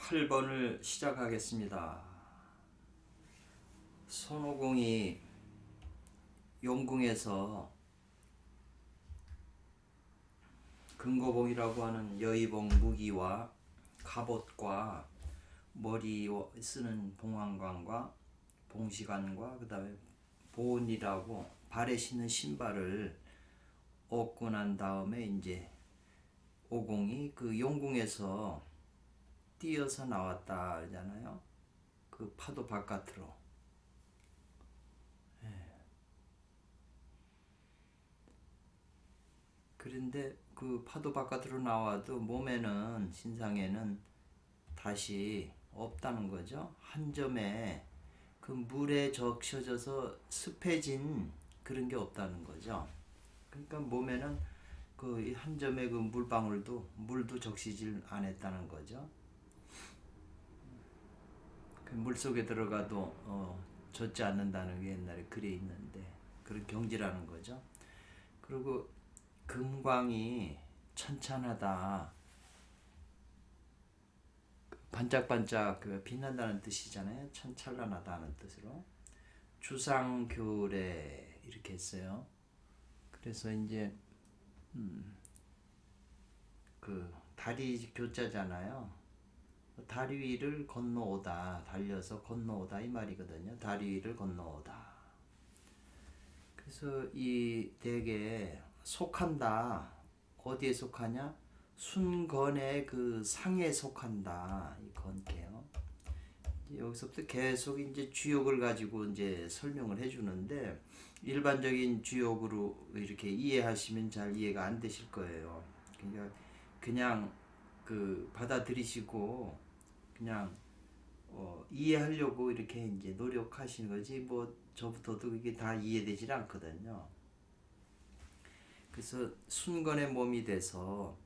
8번을 시작하겠습니다. 손오공이 용궁에서 금고봉이라고 하는 여의봉 무기와 갑옷과 머리 쓰는 봉황관과 봉시관과 그 다음에 보온이라고 발에 신는 신발을 얻고 난 다음에 이제 오공이 그 용궁에서 뛰어서 나왔다 그러잖아요. 그 파도 바깥으로. 그런데 그 파도 바깥으로 나와도 몸에는 신상에는 다시 없다는 거죠. 한 점에 그 물에 적셔져서 습해진 그런 게 없다는 거죠. 그러니까 몸에는 그 한 점의 그 물도 적시질 않았다는 거죠. 그 물 속에 들어가도 젖지 않는다는 게 옛날에 글에 있는데 그런 경지라는 거죠. 그리고 금광이 천찬하다, 반짝반짝 그 빛난다는 뜻이잖아요. 천찬란하다는 뜻으로 주상교래 이렇게 했어요. 그래서 이제 그 다리 교자잖아요. 다리 위를 건너오다, 달려서 건너오다 이 말이거든요. 다리 위를 건너오다. 그래서 이 대개 속한다. 어디에 속하냐? 순건의 그 상에 속한다. 이 건게요. 여기서부터 계속 이제 주역을 가지고 이제 설명을 해주는데 일반적인 주역으로 이렇게 이해하시면 잘 이해가 안 되실 거예요. 그러니까 그냥 그 받아들이시고 그냥 이해하려고 이렇게 이제 노력하시는 거지 뭐 저부터도 그게 다 이해되질 않거든요. 그래서 순건의 몸이 돼서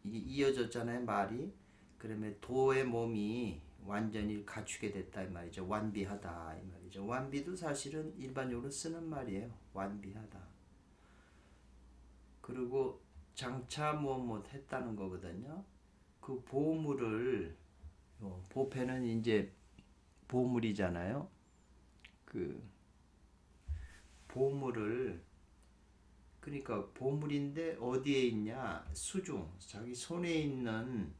이어졌잖아요 말이. 그러면 도의 몸이 완전히 갖추게 됐다 이 말이죠. 완비하다 이 말이죠. 완비도 사실은 일반적으로 쓰는 말이에요. 완비하다. 그리고 장차 뭐 했다는 거거든요. 그 보물을 보패는 이제 보물이잖아요. 그 보물을 그러니까 보물인데 어디에 있냐? 수중. 자기 손에 있는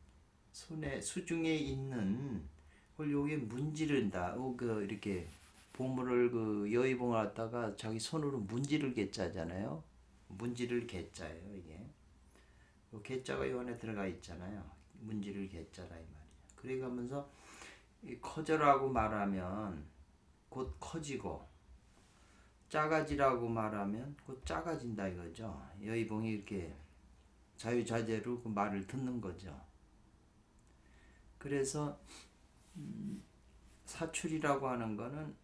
수중에 있는 걸 여기에 문지른다. 그 이렇게 보물을 그 여의봉을 갖다가 자기 손으로 문지를 개자잖아요. 문지를 개자예요 이게. 그 개자가 이 안에 들어가 있잖아요. 문지를 개자라 이 말이에요. 그래가면서 커져라고 말하면 곧 커지고 작아지라고 말하면 곧 작아진다 이거죠. 여의봉이 이렇게 자유자재로 그 말을 듣는 거죠. 그래서 사출이라고 하는 거는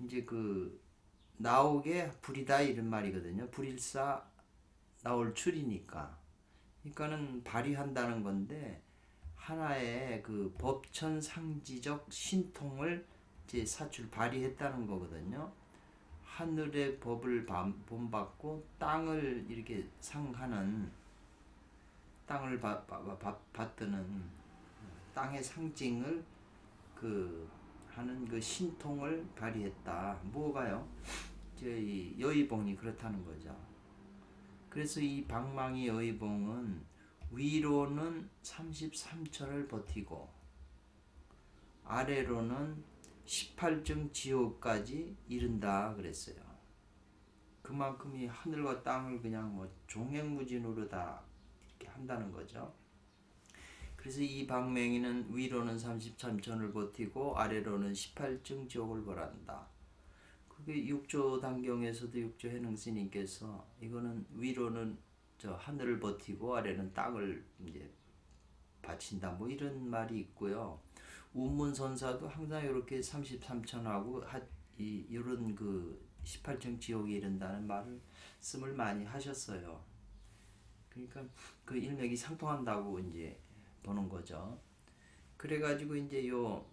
이제 그 나오게 불이다 이런 말이거든요. 불일사 나올 출이니까. 그러니까는 발휘한다는 건데 하나의 그 법천상지적 신통을 이제 사출 발휘했다는 거거든요. 하늘의 법을 본받고 땅을 이렇게 상하는 땅을 받드는 땅의 상징을 그 하는 그 신통을 발휘했다. 뭐가요? 이 여의봉이 그렇다는 거죠. 그래서 이 방망이 여의봉은 위로는 33천을 버티고 아래로는 18정 지옥까지 이른다 그랬어요. 그만큼 이 하늘과 땅을 그냥 뭐 종횡무진으로 다 이렇게 한다는 거죠. 그래서 이 방맹이는 위로는 33천을 버티고 아래로는 18정 지옥을 벌한다. 그게 육조 단경에서도 육조 해능스님께서 이거는 위로는 저 하늘을 버티고 아래는 땅을 이제 바친다 뭐 이런 말이 있고요. 운문선사도 항상 이렇게 33천하고 이런 그 18층 지옥에 이른다는 말씀을 많이 하셨어요. 그러니까 그 일맥이 상통한다고 이제 보는 거죠. 그래가지고 이제 요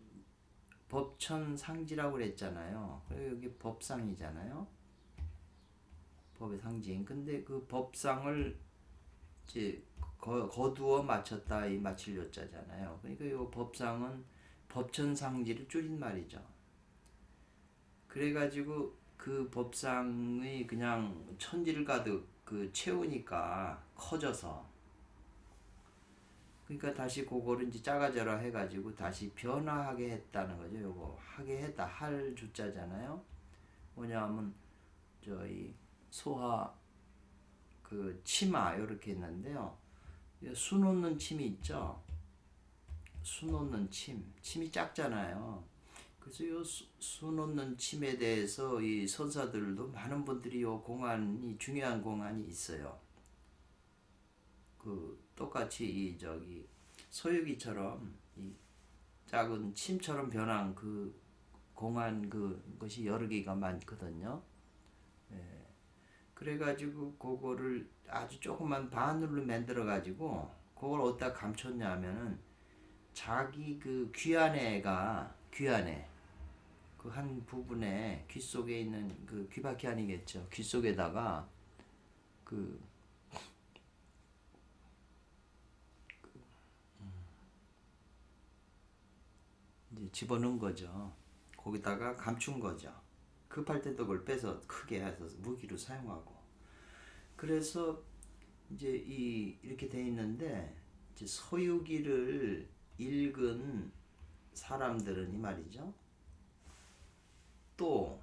법천상지라고 그랬잖아요. 여기 법상이잖아요. 법의 상징. 근데 그 법상을 이제 거두어 맞췄다 이 맞힐 요자잖아요. 그러니까 이 법상은 법천상지를 줄인 말이죠. 그래가지고 그 법상이 그냥 천지를 가득 그 채우니까 커져서, 그러니까 다시 그거를 이제 작아져라 해가지고 다시 변화하게 했다는 거죠. 요거 하게 했다 할 주자잖아요. 뭐냐면 저희 소하 그 치마 이렇게 했는데요. 수 놓는 침이 있죠. 수 놓는 침이 작잖아요. 그래서 수 놓는 침에 대해서 이 선사들도 많은 분들이 요 공안이 중요한 공안이 있어요. 그 똑같이 이 저기 소유기처럼 이 작은 침처럼 변한 그 공안 그것이 여러 개가 많거든요. 예. 그래가지고 그거를 아주 조그만 바늘로 만들어 가지고 그걸 어디다 감췄냐면은 자기 그 귀안에 그 한 부분에 귀 속에 있는 그 귀밖에 아니겠죠. 귀 속에다가 그 이제 집어넣은 거죠. 거기다가 감춘 거죠. 급할 때도 그걸 빼서 크게 해서 무기로 사용하고. 그래서 이제 이렇게 돼 있는데 이제 서유기를 읽은 사람들은 이 말이죠. 또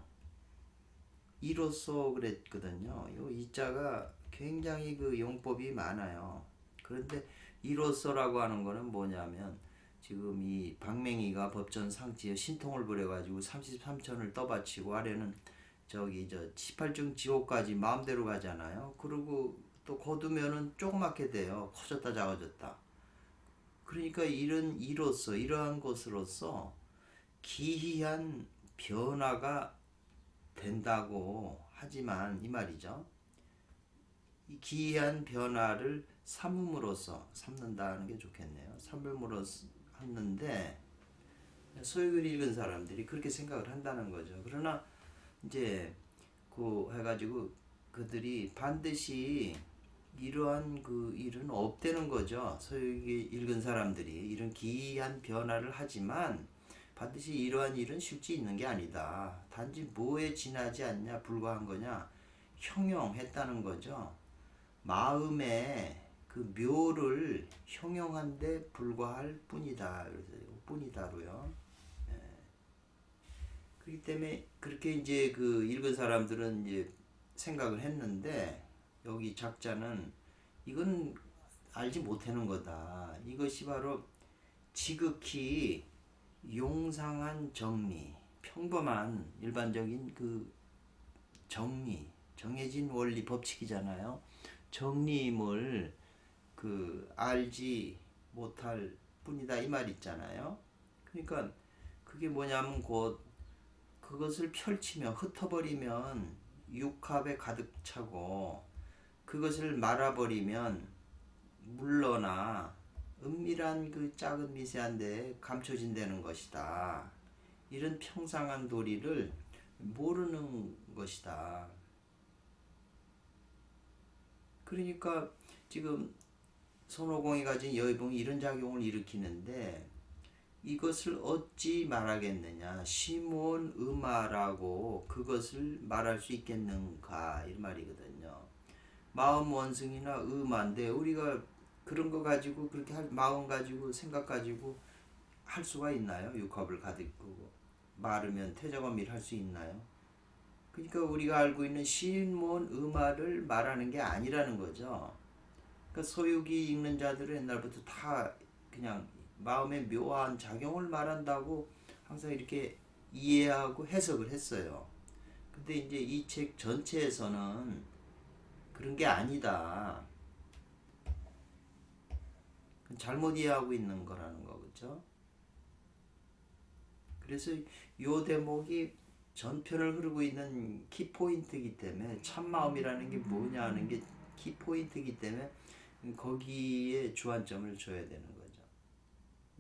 이로써 그랬거든요. 요 이자가 굉장히 그 용법이 많아요. 그런데 이로써라고 하는 거는 뭐냐면 지금 이 박맹이가 법전 상지에 신통을 부려가지고 33천을 떠받치고 아래는 저기 저 18중 지옥까지 마음대로 가잖아요. 그리고 또 거두면은 조그맣게 돼요. 커졌다 작아졌다. 그러니까 이러한 것으로서 기이한 변화가 된다고 하지만 이 말이죠. 이 기이한 변화를 삼는다는 게 좋겠네요. 삼음으로써 하는데 소유를 읽은 사람들이 그렇게 생각을 한다는 거죠. 그러나 이제 그 해가지고 그들이 반드시 이러한 그 일은 없다는 거죠. 소유기 읽은 사람들이 이런 기이한 변화를 하지만 반드시 이러한 일은 실제 있는 게 아니다. 단지 뭐에 지나지 않냐 불과한 거냐 형용했다는 거죠. 마음의 그 묘를 형용한 데 불과할 뿐이다. 그래서 뿐이다로요. 그렇기 때문에 그렇게 이제 그 읽은 사람들은 이제 생각을 했는데 여기 작자는 이건 알지 못하는 거다. 이것이 바로 지극히 용상한 정리, 평범한 일반적인 그 정해진 원리 법칙이잖아요. 정리임을 그 알지 못할 뿐이다 이 말 있잖아요. 그러니까 그게 뭐냐면 곧 그것을 펼치면 흩어버리면 육합에 가득 차고 그것을 말아버리면 물러나 은밀한 그 작은 미세한 데에 감춰진다는 것이다. 이런 평상한 도리를 모르는 것이다. 그러니까 지금 손오공이 가진 여의봉이 이런 작용을 일으키는데 이것을 어찌 말하겠느냐. 시몬 음아라고 그것을 말할 수 있겠는가 이 말이거든요. 마음 원승이나 음아인데 우리가 그런 거 가지고 그렇게 마음 가지고 생각 가지고 할 수가 있나요? 육합을 가득고 마르면 퇴적어미를 할 수 있나요? 그러니까 우리가 알고 있는 시몬 음아를 말하는 게 아니라는 거죠. 그러니까 소유기 읽는 자들은 옛날부터 다 그냥 마음의 묘한 작용을 말한다고 항상 이렇게 이해하고 해석을 했어요. 근데 이제 이 책 전체에서는 그런 게 아니다. 잘못 이해하고 있는 거라는 거죠. 그래서 요 대목이 전편을 흐르고 있는 키포인트이기 때문에 참마음이라는 게 뭐냐 하는 게 키포인트이기 때문에 거기에 주안점을 줘야 되는 거죠.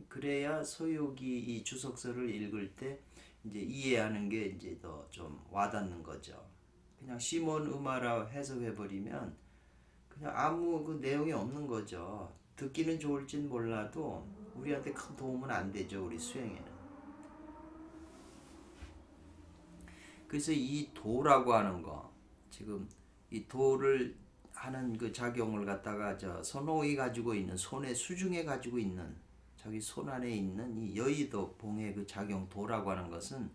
그래야 소유기 이 주석서를 읽을 때 이제 이해하는 게 이제 더 좀 와닿는 거죠. 그냥 시몬 음아라 해석해 버리면 그냥 아무 그 내용이 없는 거죠. 듣기는 좋을진 몰라도 우리한테 큰 도움은 안 되죠. 우리 수행에는. 그래서 이 도라고 하는 거, 지금 이 도를 하는 그 작용을 갖다가 저 선호이 가지고 있는, 손의 수중에 가지고 있는, 자기 손 안에 있는 이 여의도 봉의 그 작용 도라고 하는 것은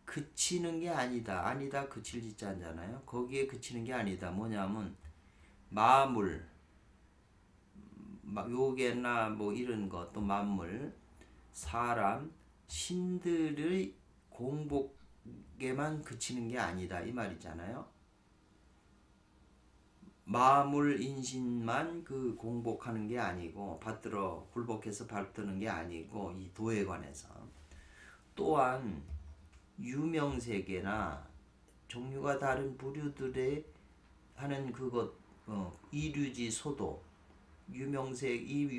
그치는 게 아니다. 아니다 그칠 짓자잖아요. 거기에 그치는 게 아니다. 뭐냐면 마물, 요괴나 뭐 이런 것, 또 만물, 사람, 신들의 공복에만 그치는 게 아니다 이 말이잖아요. 마물 인신만 그 공복하는 게 아니고 받들어 굴복해서 받드는 게 아니고 이 도에 관해서 또한 유명세계나 종류가 다른 부류들의 하는 그것 이류지 소도 유명세계나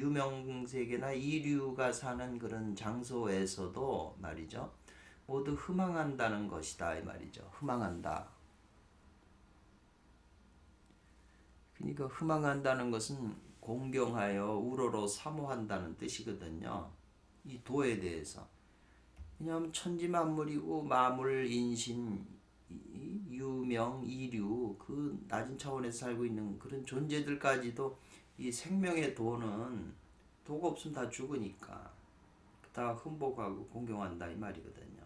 이류가 사는 그런 장소에서도 말이죠. 모두 희망한다는 것이다 이 말이죠. 희망한다. 그러니까 희망한다는 것은 공경하여 우러러 사모한다는 뜻이거든요. 이 도에 대해서. 왜냐하면 천지만물이고 마물, 인신, 유명, 이류 그 낮은 차원에서 살고 있는 그런 존재들까지도 이 생명의 도는 도가 없으면 다 죽으니까 다 흠복하고 공경한다 이 말이거든요.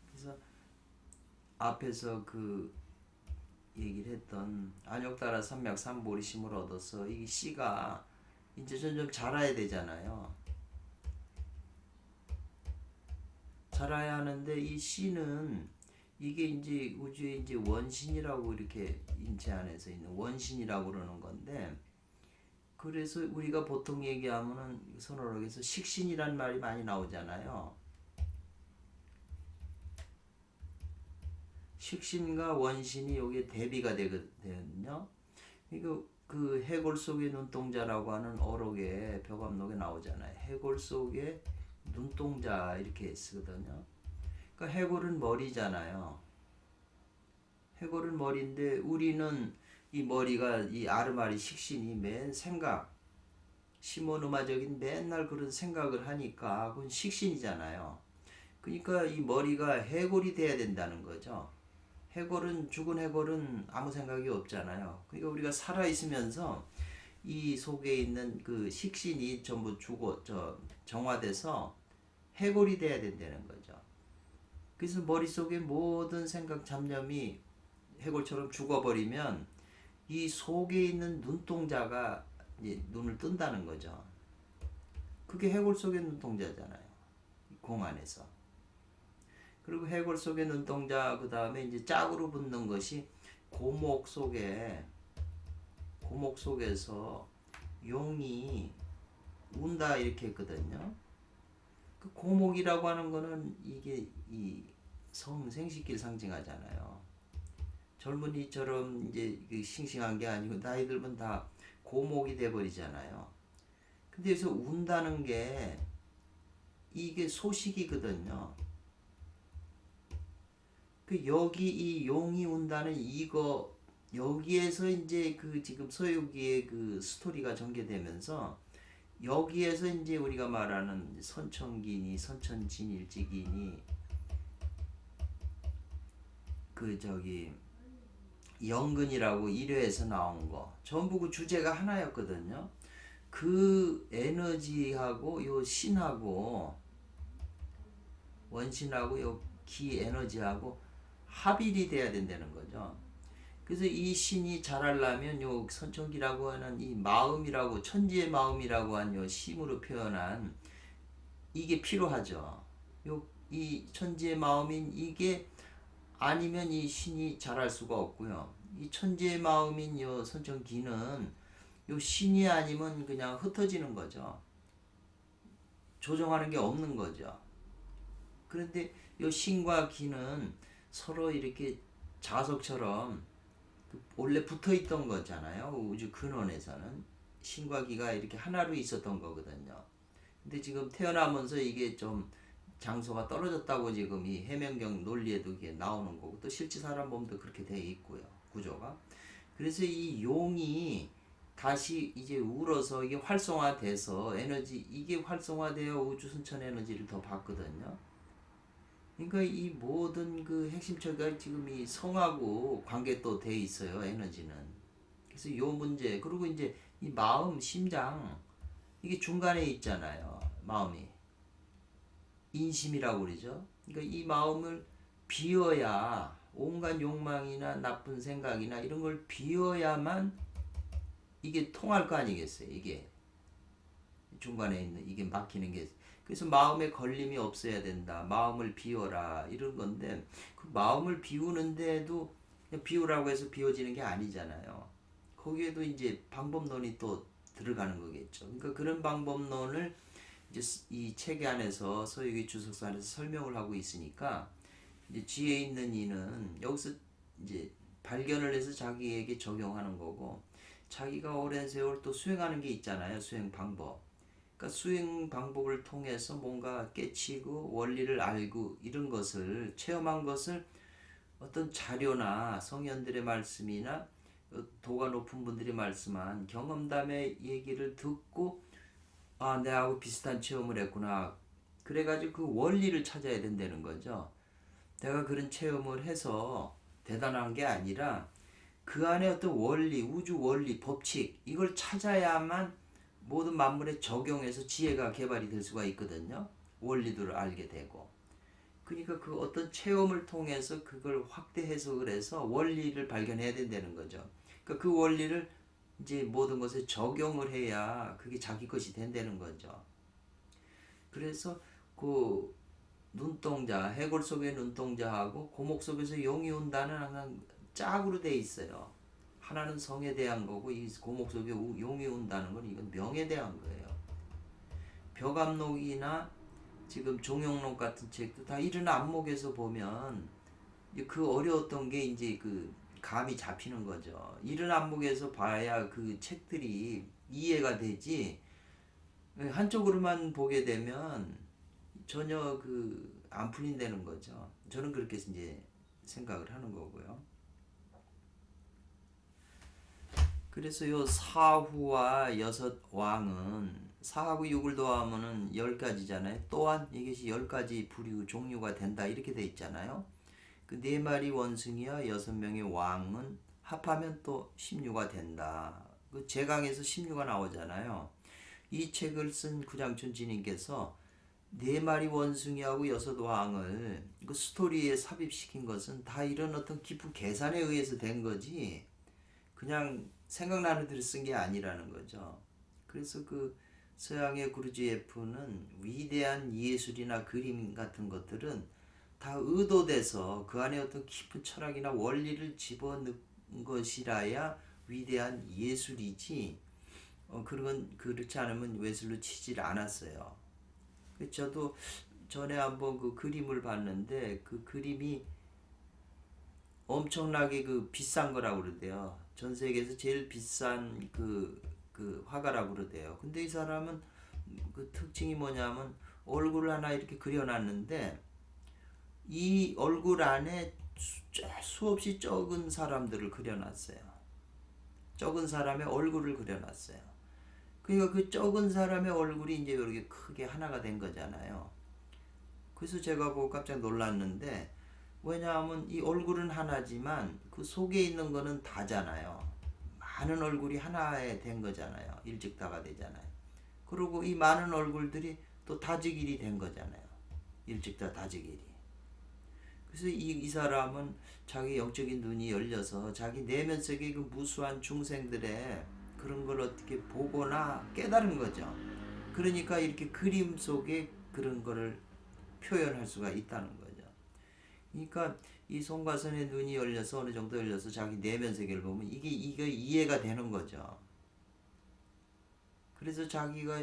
그래서 앞에서 그 얘기를 했던 안욕따라 삼맥 삼보리심을 얻어서 이 씨가 이제 점점 자라야 되잖아요. 자라야 하는데 이 씨는 이게 이제 우주의 이제 원신이라고 이렇게 인체 안에서 있는 원신이라고 그러는 건데, 그래서 우리가 보통 얘기하면은 선어록에서 식신이란 말이 많이 나오잖아요. 식신과 원신이 여기에 대비가 되거든요. 이거 그 해골 속의 눈동자라고 하는 어록에 벽암록에 나오잖아요. 해골 속의 눈동자 이렇게 쓰거든요. 그러니까 해골은 머리잖아요. 해골은 머리인데 우리는 이 머리가 이 아르마리 식신이 맨 생각, 시모노마적인 맨날 그런 생각을 하니까 그건 식신이잖아요. 그러니까 이 머리가 해골이 돼야 된다는 거죠. 해골은 죽은 해골은 아무 생각이 없잖아요. 그러니까 우리가 살아 있으면서 이 속에 있는 그 식신이 전부 정화돼서 해골이 돼야 된다는 거죠. 그래서 머릿속에 모든 생각 잡념이 해골처럼 죽어버리면 이 속에 있는 눈동자가 이제 눈을 뜬다는 거죠. 그게 해골 속의 눈동자잖아요. 공 안에서. 그리고 해골 속의 눈동자 그 다음에 이제 짝으로 붙는 것이 고목 속에서 용이 운다 이렇게 했거든요. 그 고목이라고 하는 거는 이게 이 성생식기를 상징하잖아요. 젊은이처럼 이제 싱싱한 게 아니고 나이 들면 다 고목이 돼 버리잖아요. 근데 여기서 운다는 게 이게 소식이거든요. 그 여기 이 용이 운다는 이거 여기에서 이제 그 지금 서유기의 그 스토리가 전개되면서 여기에서 이제 우리가 말하는 선천기니 선천진일지기니 그 저기 영근이라고 1회에서 나온 거 전부 그 주제가 하나였거든요. 그 에너지하고 요 신하고 원신하고 요 기 에너지하고 합일이 돼야 된다는 거죠. 그래서 이 신이 자라려면 요 선천기라고 하는 이 마음이라고 천지의 마음이라고 한 요 심으로 표현한 이게 필요하죠. 요 이 천지의 마음인 이게 아니면 이 신이 자랄 수가 없고요. 이 천지의 마음인 요 선천기는 요 신이 아니면 그냥 흩어지는 거죠. 조정하는 게 없는 거죠. 그런데 요 신과 기는 서로 이렇게 자석처럼 원래 붙어 있던 거잖아요. 우주 근원에서는 신과 기가 이렇게 하나로 있었던 거거든요. 근데 지금 태어나면서 이게 좀 장소가 떨어졌다고 지금 이 해명경 논리에도 이게 나오는 거고 또 실제 사람 몸도 그렇게 돼 있고요. 구조가. 그래서 이 용이 다시 이제 울어서 이게 활성화돼서 에너지 이게 활성화되어 우주 순천 에너지를 더 받거든요. 그러니까 이 모든 그 핵심처가 지금 이 성하고 관계 또 돼 있어요. 에너지는. 그래서 요 문제 그리고 이제 이 마음 심장 이게 중간에 있잖아요. 마음이 인심이라고 그러죠. 그러니까 이 마음을 비워야 온갖 욕망이나 나쁜 생각이나 이런 걸 비워야만 이게 통할 거 아니겠어요. 이게 중간에 있는 이게 막히는 게 그래서 마음에 걸림이 없어야 된다. 마음을 비워라 이런 건데 그 마음을 비우는데도 그냥 비우라고 해서 비워지는 게 아니잖아요. 거기에도 이제 방법론이 또 들어가는 거겠죠. 그러니까 그런 방법론을 이제 이 책 안에서 서유기 주석서 안에서 설명을 하고 있으니까 이제 지혜 있는 이는 여기서 이제 발견을 해서 자기에게 적용하는 거고 자기가 오랜 세월 또 수행하는 게 있잖아요. 수행 방법. 그러니까 수행 방법을 통해서 뭔가 깨치고 원리를 알고 이런 것을 체험한 것을 어떤 자료나 성현들의 말씀이나 도가 높은 분들이 말씀한 경험담의 얘기를 듣고 아 내하고 비슷한 체험을 했구나 그래가지고 그 원리를 찾아야 된다는 거죠. 내가 그런 체험을 해서 대단한 게 아니라 그 안에 어떤 원리, 우주 원리, 법칙 이걸 찾아야만 모든 만물에 적용해서 지혜가 개발이 될 수가 있거든요. 원리들을 알게 되고. 그러니까 그 어떤 체험을 통해서 그걸 확대 해석을 해서 원리를 발견해야 된다는 거죠. 그러니까 그 원리를 이제 모든 것에 적용을 해야 그게 자기 것이 된다는 거죠. 그래서 그 눈동자, 해골 속의 눈동자하고 고목 속에서 용이 온다는 항상 짝으로 돼 있어요. 하나는 성에 대한 거고 이 고목 속에 용이 온다는 건 이건 명에 대한 거예요. 벽암록이나 지금 종용록 같은 책도 다 이런 안목에서 보면 그 어려웠던 게 이제 그 감이 잡히는 거죠. 이런 안목에서 봐야 그 책들이 이해가 되지 한쪽으로만 보게 되면 전혀 그 안 풀린다는 거죠. 저는 그렇게 이제 생각을 하는 거고요. 그래서 요 사후와 여섯 왕은 사하고 육을 더하면은 10가지잖아요. 또한 이것이 10가지 부류 종류가 된다 이렇게 돼 있잖아요. 그 4마리 원숭이와 6명의 왕은 합하면 또 16가 된다. 그 제강에서 16가 나오잖아요. 이 책을 쓴 구장춘지님께서 4마리 원숭이하고 6왕을 그 스토리에 삽입시킨 것은 다 이런 어떤 깊은 계산에 의해서 된 거지 그냥 생각나는 대로 쓴 게 아니라는 거죠. 그래서 그 서양의 구르지예프는 위대한 예술이나 그림 같은 것들은 다 의도돼서 그 안에 어떤 깊은 철학이나 원리를 집어넣은 것이라야 위대한 예술이지 그런 그렇지 않으면 예술로 치질 않았어요. 저도 전에 한번 그 그림을 봤는데 그 그림이 엄청나게 그 비싼 거라고 그러대요. 전 세계에서 제일 비싼 그 화가라고 그러대요. 근데 이 사람은 그 특징이 뭐냐면 얼굴을 하나 이렇게 그려놨는데 이 얼굴 안에 수없이 적은 사람들을 그려놨어요. 적은 사람의 얼굴을 그려놨어요. 그러니까 그 적은 사람의 얼굴이 이제 이렇게 크게 하나가 된 거잖아요. 그래서 제가 보고 깜짝 놀랐는데 왜냐하면 이 얼굴은 하나지만 그 속에 있는 거는 다잖아요. 많은 얼굴이 하나에 된 거잖아요. 일직다가 되잖아요. 그리고 이 많은 얼굴들이 또 다즈길이 된 거잖아요. 일직다 다즈길이. 그래서 이 사람은 자기 영적인 눈이 열려서 자기 내면 속의 그 무수한 중생들의 그런 걸 어떻게 보거나 깨달은 거죠. 그러니까 이렇게 그림 속에 그런 거를 표현할 수가 있다는 거죠. 그러니까 이 송가선의 눈이 열려서 어느 정도 열려서 자기 내면 세계를 보면 이게 이해가 되는 거죠. 그래서 자기가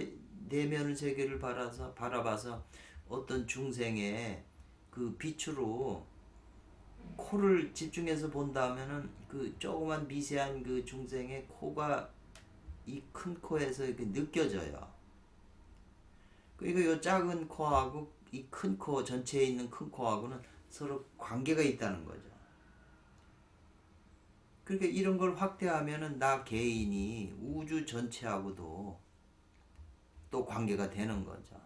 내면 세계를 바라봐서 어떤 중생의 그 빛으로 코를 집중해서 본다면은 그 조그만 미세한 그 중생의 코가 이 큰 코에서 이렇게 느껴져요. 그리고 이 작은 코하고 이 큰 코 전체에 있는 큰 코하고는 서로 관계가 있다는 거죠. 그러니까 이런 걸 확대하면은 나 개인이 우주 전체하고도 또 관계가 되는 거죠.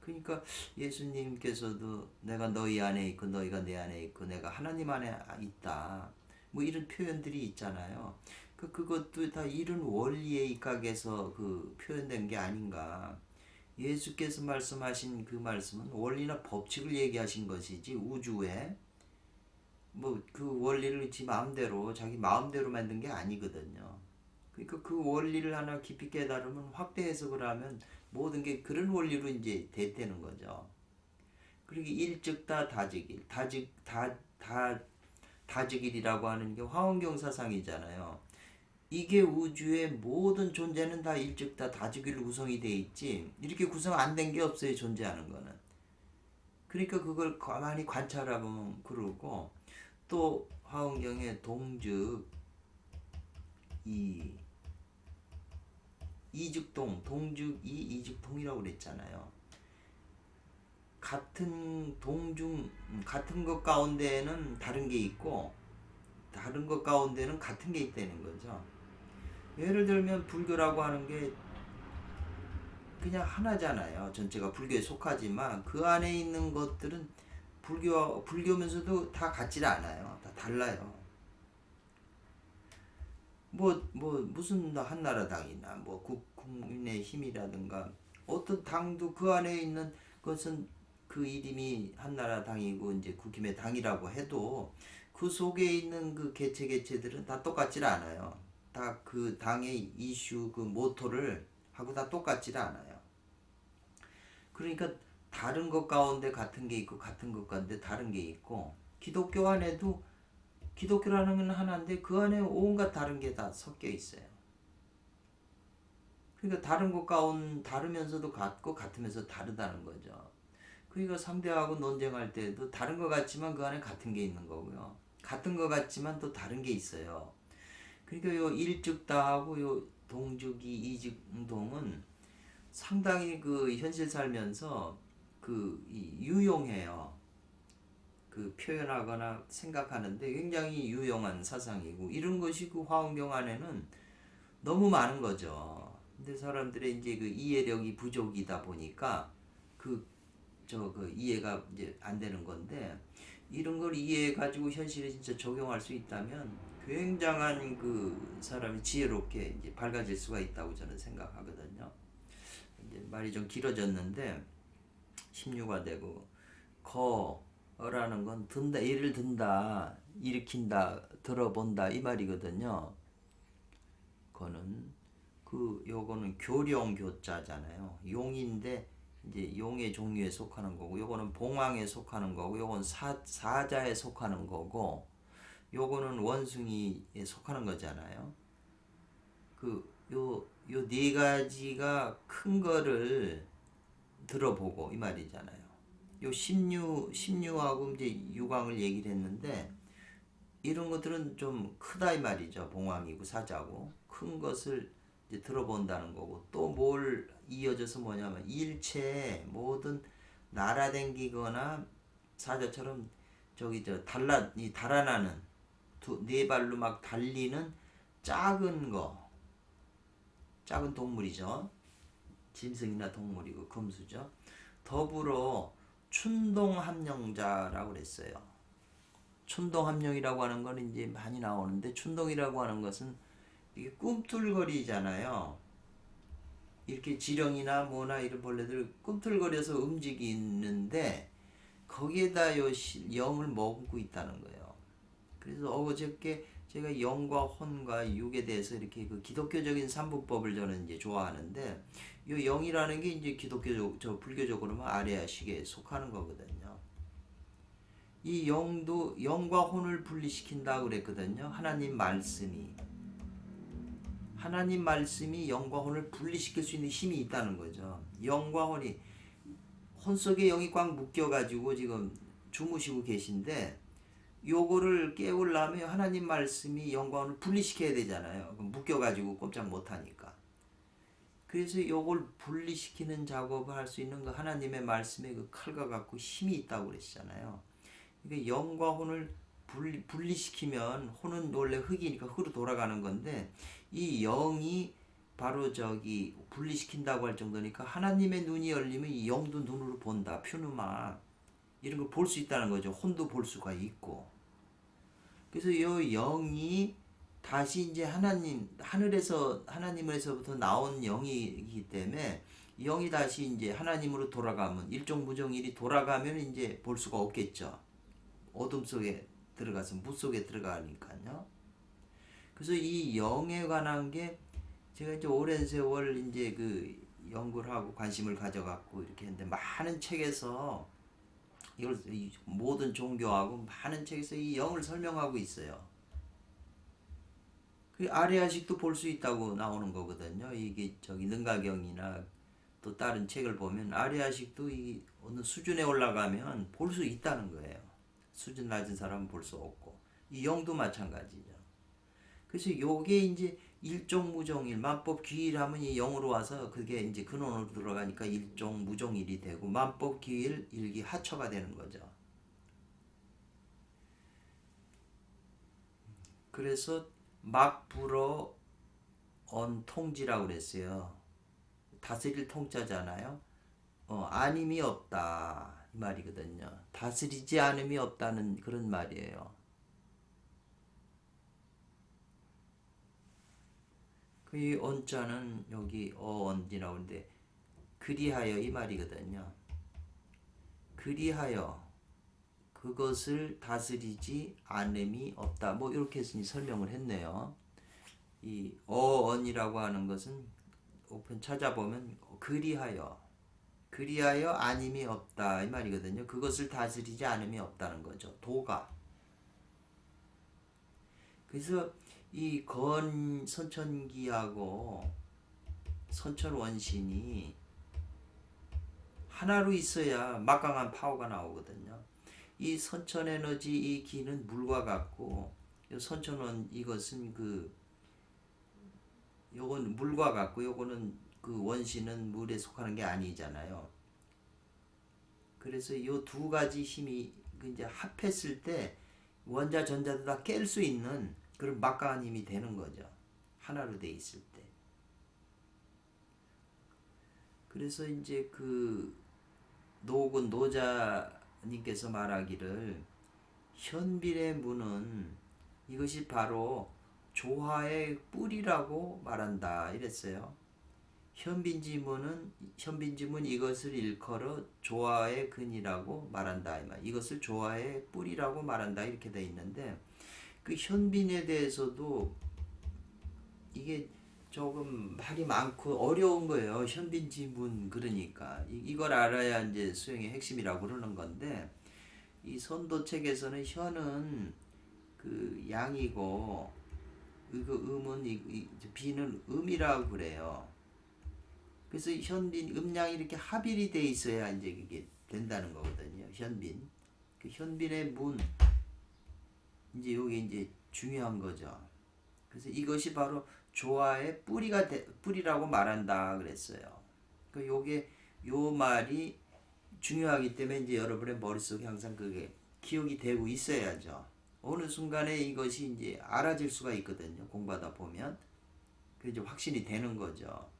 그러니까 예수님께서도 내가 너희 안에 있고 너희가 내 안에 있고 내가 하나님 안에 있다. 뭐 이런 표현들이 있잖아요. 그것도 다 이런 원리에 입각해서 그 표현된 게 아닌가. 예수께서 말씀하신 그 말씀은 원리나 법칙을 얘기하신 것이지 우주에 뭐 그 원리를 지 마음대로 자기 마음대로 만든 게 아니거든요. 그러니까 그 원리를 하나 깊이 깨달으면 확대 해석을 하면 모든 게 그런 원리로 이제 됐다는 거죠. 그리고 일즉다 다즉일, 다즉일이라고 하는 게 화엄경 사상이잖아요. 이게 우주의 모든 존재는 다 일즉다 다즉일로 구성이 돼 있지 이렇게 구성 안 된 게 없어요. 존재하는 거는. 그러니까 그걸 가만히 관찰해보면 그러고 또 화엄경의 동즉 이 이즉동, 동즉이 이즉동이라고 그랬잖아요. 같은 것 가운데에는 다른 게 있고 다른 것 가운데는 같은 게 있다는 거죠. 예를 들면 불교라고 하는 게 그냥 하나잖아요. 전체가 불교에 속하지만 그 안에 있는 것들은 불교면서도 다 같지 않아요. 다 달라요. 무슨 한나라당이나 국민의힘이라든가 어떤 당도 그 안에 있는 것은 그 이름이 한나라당이고 이제 국힘의 당이라고 해도 그 속에 있는 그 개체들은 다 똑같지 않아요. 다 그 당의 이슈 그 모토를 하고 다 똑같지 않아요. 그러니까 다른 것 가운데 같은 게 있고 같은 것 가운데 다른 게 있고 기독교 안에도 기독교라는 건 하나인데 그 안에 온갖 다른 게 다 섞여 있어요. 그러니까 다른 것 가운 다르면서도 같고 같으면서 다르다는 거죠. 그러니까 상대하고 논쟁할 때도 다른 것 같지만 그 안에 같은 게 있는 거고요. 같은 것 같지만 또 다른 게 있어요. 그러니까 요 일즉다하고 요 동즉이 이즉동은 상당히 그 현실 살면서 그 유용해요. 그 표현하거나 생각하는데 굉장히 유용한 사상이고 이런 것이 그 화엄경 안에는 너무 많은 거죠. 근데 사람들의 이제 그 이해력이 부족이다 보니까 그 이해가 이제 안 되는 건데 이런 걸 이해해 가지고 현실에 진짜 적용할 수 있다면 굉장한 그 사람이 지혜롭게 이제 밝아질 수가 있다고 저는 생각하거든요. 이제 말이 좀 길어졌는데 16화 되고 거라는 건 든다, 예를 든다, 일으킨다, 들어본다 이 말이거든요. 요거는 교령 교자잖아요. 용인데 이제 용의 종류에 속하는 거고 요거는 봉황에 속하는 거고 요건 사자에 속하는 거고 요거는 원숭이에 속하는 거잖아요. 요 네 가지가 큰 거를 들어보고 이 말이잖아요. 요 신유하고 이제 유광을 얘기를 했는데 이런 것들은 좀 크다 이 말이죠. 봉황이고 사자고 큰 것을 이제 들어본다는 거고 또 뭘 이어져서 뭐냐면 일체의 모든 날아댕기거나 사자처럼 달아나는 네 발로 막 달리는 작은 동물이죠. 짐승이나 동물이고 금수죠. 더불어 춘동함령자라고 그랬어요. 춘동함령이라고 하는 거는 이제 많이 나오는데 춘동이라고 하는 것은 이게 꿈틀거리잖아요. 이렇게 지렁이나 뭐나 이런 벌레들 꿈틀거려서 움직이는데 거기에다 영을 머금고 있다는 거예요. 그래서 어저께 제가 영과 혼과 육에 대해서 이렇게 그 기독교적인 삼부법을 저는 이제 좋아하는데 이 영이라는 게 이제 불교적으로는 아레아식에 속하는 거거든요. 이 영과 혼을 분리시킨다고 그랬거든요. 하나님 말씀이 영과 혼을 분리시킬 수 있는 힘이 있다는 거죠. 영과 혼이 혼 속에 영이 꽉 묶여가지고 지금 주무시고 계신데 요거를 깨우려면 하나님 말씀이 영과 혼을 분리시켜야 되잖아요. 묶여가지고 꼼짝 못하니까. 그래서 요걸 분리시키는 작업을 할 수 있는 그 하나님의 말씀의 그 칼과 같고 힘이 있다고 그랬잖아요. 그러니까 영과 혼을 분리시키면 혼은 원래 흙이니까 흙으로 돌아가는 건데 이 영이 바로 저기 분리시킨다고 할 정도니까 하나님의 눈이 열리면 이 영도 눈으로 본다. 퓨누마 이런 걸 볼 수 있다는 거죠. 혼도 볼 수가 있고. 그래서 이 영이 다시 이제 하나님 하늘에서 하나님에서부터 나온 영이기 때문에 영이 다시 이제 하나님으로 돌아가면 일종무종일이 돌아가면 이제 볼 수가 없겠죠. 어둠 속에 들어가서 무 속에 들어가니까요. 그래서 이 영에 관한 게 제가 이제 오랜 세월 이제 그 연구를 하고 관심을 가져갖고 이렇게 했는데 많은 책에서 이걸 모든 종교하고 많은 책에서 이 영을 설명하고 있어요. 그 아레아식도 볼 수 있다고 나오는 거거든요. 이게 저기 능가경이나 또 다른 책을 보면 아레아식도 이 어느 수준에 올라가면 볼 수 있다는 거예요. 수준 낮은 사람은 볼 수 없고 이 영도 마찬가지죠. 그래서 요게 이제 일종무종일 만법 귀일하면 이 영으로 와서 그게 이제 근원으로 들어가니까 일종무종일이 되고 만법 귀일 일기 하처가 되는 거죠. 그래서 막 불어 언 통지라고 그랬어요. 다스릴 통자잖아요. 아님이 없다 이 말이거든요. 다스리지 않음이 없다는 그런 말이에요. 그 언자는 여기 언지라고 하는데 그리하여 이 말이거든요. 그리하여 그것을 다스리지 않음이 없다. 뭐 이렇게 설명을 했네요. 이 언이라고 하는 것은 오픈 찾아보면 그리하여 아님이 없다 이 말이거든요. 그것을 다스리지 않음이 없다는 거죠. 도가. 그래서 이 선천기하고 선천원신이 하나로 있어야 막강한 파워가 나오거든요. 이 선천에너지 이 기는 물과 같고 선천원 이것은 요건 물과 같고 요거는 그 원신은 물에 속하는 게 아니잖아요. 그래서 요 두 가지 힘이 이제 합했을 때 원자 전자도 다 깰 수 있는 그런 막강한 힘이 되는 거죠. 하나로 돼 있을 때. 그래서 이제 그 노군 노자님께서 말하기를 현빈의 문은 이것이 바로 조화의 뿌리라고 말한다 이랬어요. 현빈지문은 이것을 일컬어 조화의 근이라고 말한다. 이것을 조화의 뿌리라고 말한다 이렇게 돼 있는데 그 현빈에 대해서도 이게 조금 말이 많고 어려운 거예요. 현빈지문 그러니까 이걸 알아야 이제 수행의 핵심이라고 그러는 건데 이 선도책에서는 현은 그 양이고 그 음은 비는 음이라고 그래요. 그래서 현빈 음양이 이렇게 합일이 돼 있어야 이제 그게 된다는 거거든요. 현빈 그 현빈의 문 이제 요게 이제 중요한 거죠. 그래서 이것이 바로 조화의 뿌리라고 말한다 그랬어요. 그 요게 요 말이 중요하기 때문에 이제 여러분의 머릿속에 항상 그게 기억이 되고 있어야죠. 어느 순간에 이것이 이제 알아질 수가 있거든요. 공부하다 보면 그 이제 확신이 되는 거죠.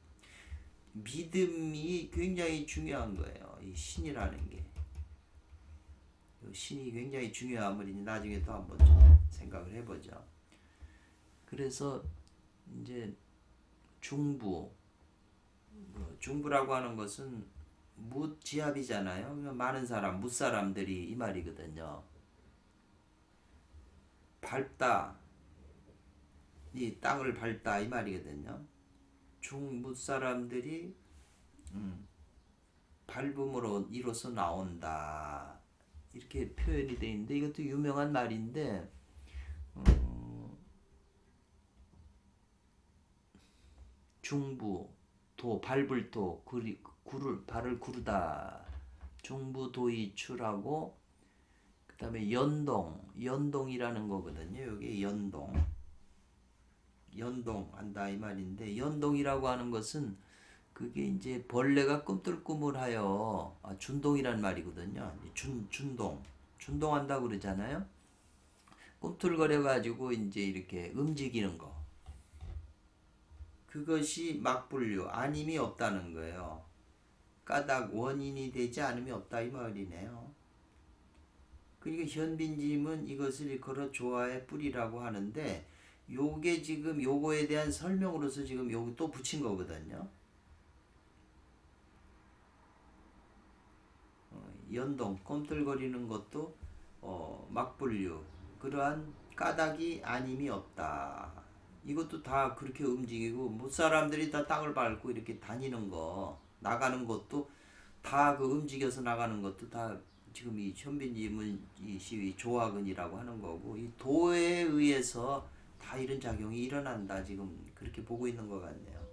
믿음이 굉장히 중요한 거예요. 이 신이라는 게. 신이 굉장히 중요함을 이제 나중에 또 한번 좀 생각을 해보죠. 그래서 이제 중부라고 하는 것은 무지합이잖아요. 많은 사람, 무사람들이 이 말이거든요. 밟다, 이 땅을 밟다 이 말이거든요. 무사람들이 밟음으로 이로써 나온다 이렇게 표현이 되어 있는데 이것도 유명한 말인데 중부 도 밟을 도 발을 구르다 중부도이출하고 그 다음에 연동이라는 거거든요. 여기 연동한다 이 말인데 연동이라고 하는 것은 그게 이제 벌레가 꿈틀꿈틀하여 준동이란 말이거든요. 준동한다고 그러잖아요. 꿈틀거려 가지고 이제 이렇게 움직이는 거. 그것이 막분류 아님이 없다는 거예요. 까닭 원인이 되지 않음이 없다 이 말이네요. 그러니까 현빈님은 이것을 걸어 조화의 뿌리라고 하는데 요게 지금 요거에 대한 설명으로서 지금 요거 또 붙인 거거든요. 연동 꿈틀거리는 것도 막분류 그러한 까닭이 아님이 없다. 이것도 다 그렇게 움직이고 못 사람들이 다 땅을 밟고 이렇게 다니는 거 나가는 것도 다 그 움직여서 나가는 것도 다 지금 이 현빈님은 이 시위 조화근이라고 하는 거고 이 도에 의해서 다 이런 작용이 일어난다 지금 그렇게 보고 있는 것 같네요.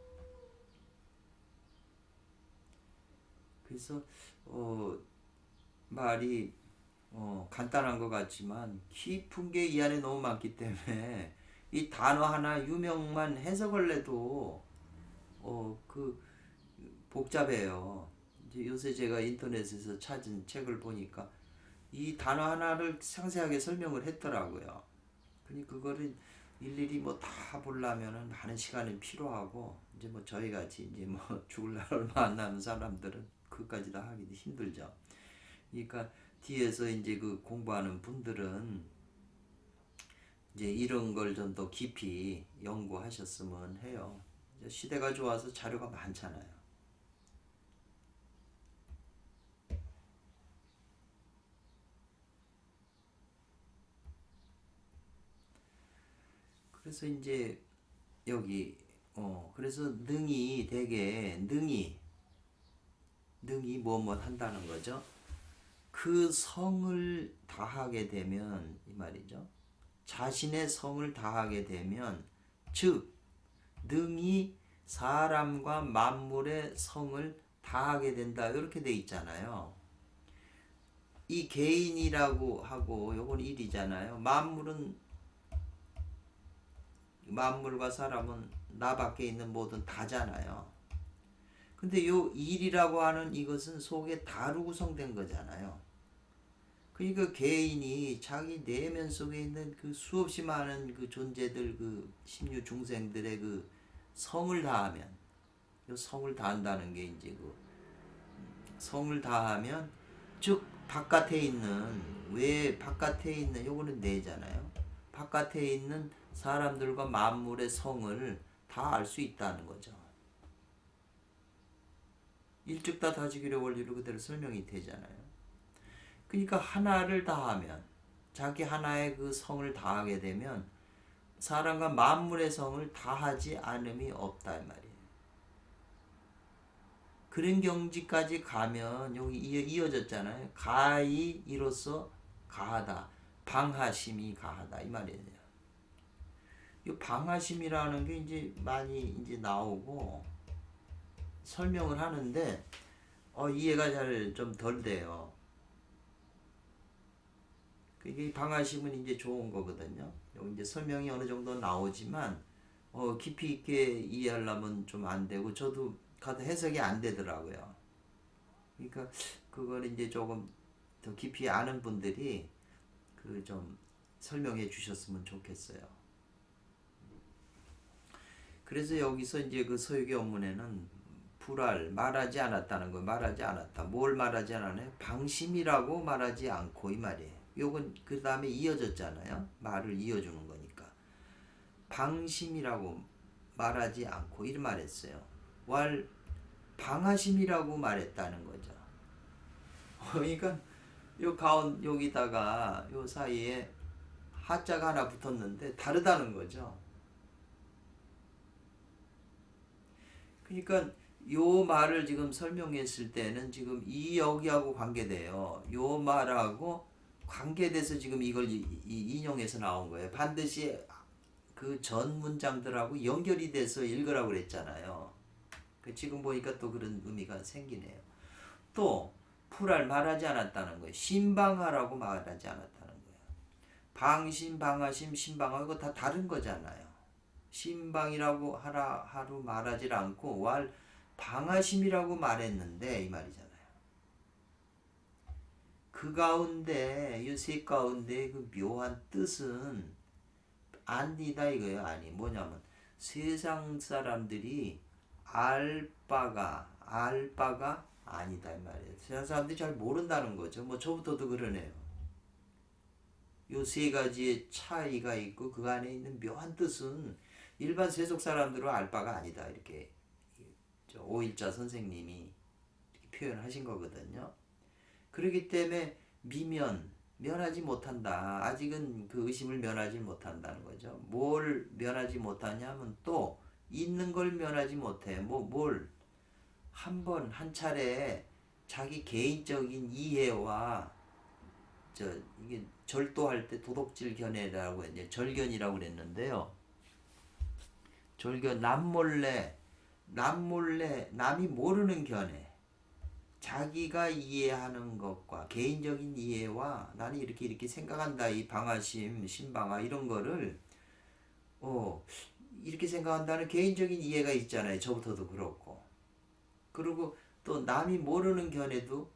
그래서 말이 간단한 것 같지만 깊은 게 이 안에 너무 많기 때문에 이 단어 하나 유명만 해석을 해도 그 복잡해요. 이제 요새 제가 인터넷에서 찾은 책을 보니까 이 단어 하나를 상세하게 설명을 했더라고요. 그러니까 그거를 일일이 뭐 다 보려면은 많은 시간이 필요하고 이제 뭐 저희 같이 이제 뭐 죽을 날 얼마 안 남은 사람들은 그까지 다 하기도 힘들죠. 그러니까 뒤에서 이제 그 공부하는 분들은 이제 이런 걸 좀 더 깊이 연구하셨으면 해요. 시대가 좋아서 자료가 많잖아요. 그래서 이제 여기 그래서 능이 되게 능이 뭐뭐 한다는 거죠. 그 성을 다하게 되면 이 말이죠. 자신의 성을 다하게 되면 즉 능이 사람과 만물의 성을 다하게 된다 이렇게 돼 있잖아요. 이 개인이라고 하고 요건 일이잖아요. 만물과 사람은 나 밖에 있는 모든 다잖아요. 근데 요 일이라고 하는 이것은 속에 다로 구성된 거잖아요. 그러니까 개인이 자기 내면 속에 있는 그 수없이 많은 그 존재들 그 심유 중생들의 그 성을 다하면 요 성을 다한다는 게 이제 그 성을 다하면 즉 바깥에 있는 왜 바깥에 있는 요거는 내잖아요. 바깥에 있는 사람들과 만물의 성을 다 알 수 있다는 거죠. 일찍다 다지기의 원리로 그대로 설명이 되잖아요. 그러니까 하나를 다하면 자기 하나의 그 성을 다하게 되면 사람과 만물의 성을 다하지 않음이 없다 이 말이에요. 그런 경지까지 가면 여기 이어졌잖아요. 가히 이로써 가하다. 방하심이 가하다 이 말이에요. 이 방하심이라는 게 이제 많이 이제 나오고 설명을 하는데 이해가 잘 좀 덜 돼요. 이게 방하심은 이제 좋은 거거든요. 여기 이제 설명이 어느 정도 나오지만 깊이 있게 이해하려면 좀 안 되고 저도 가도 해석이 안 되더라고요. 그러니까 그걸 이제 조금 더 깊이 아는 분들이 그 좀 설명해 주셨으면 좋겠어요. 그래서 여기서 이제 그 서유기 원문에는 불알 말하지 않았다는 거 말하지 않았다. 뭘 말하지 않았나요? 방심이라고 말하지 않고 이 말이에요. 요건 그 다음에 이어졌잖아요. 말을 이어주는 거니까. 방심이라고 말하지 않고 이런 말했어요. 방하심이라고 말했다는 거죠. 그러니까 여기다가 요 사이에 하자가 하나 붙었는데 다르다는 거죠. 그러니까 요 말을 지금 설명했을 때는 지금 이 여기하고 관계돼요. 요 말하고 관계돼서 지금 이걸 인용해서 나온 거예요. 반드시 그 전 문장들하고 연결이 돼서 읽으라고 그랬잖아요. 지금 보니까 또 그런 의미가 생기네요. 또 풀알 말하지 않았다는 거예요. 신방하라고 말하지 않았다는 거예요. 방심, 방하심, 신방하 이거 다 다른 거잖아요. 신방이라고 하루 말하지 않고 방하심이라고 말했는데 이 말이잖아요. 그 가운데 이 세 가운데 그 묘한 뜻은 아니다 이거예요. 아니 뭐냐면 세상 사람들이 알 바가 아니다 이 말이에요. 세상 사람들이 잘 모른다는 거죠. 뭐 저부터도 그러네요. 요 세 가지의 차이가 있고 그 안에 있는 묘한 뜻은 일반 세속 사람들은 알 바가 아니다 이렇게 오일자 선생님이 이렇게 표현하신 거거든요. 그렇기 때문에 면하지 못한다. 아직은 그 의심을 면하지 못한다는 거죠. 뭘 면하지 못하냐면 또 있는 걸 면하지 못해. 뭘 한 차례 자기 개인적인 이해와 이게 절도할 때 도덕질 견해라고 이제 절견이라고 그랬는데요. 절견 남몰래 남이 모르는 견해. 자기가 이해하는 것과 개인적인 이해와 나는 이렇게 생각한다 이 방아심 신방아 이런 거를 이렇게 생각한다는 개인적인 이해가 있잖아요. 저부터도 그렇고 그리고 또 남이 모르는 견해도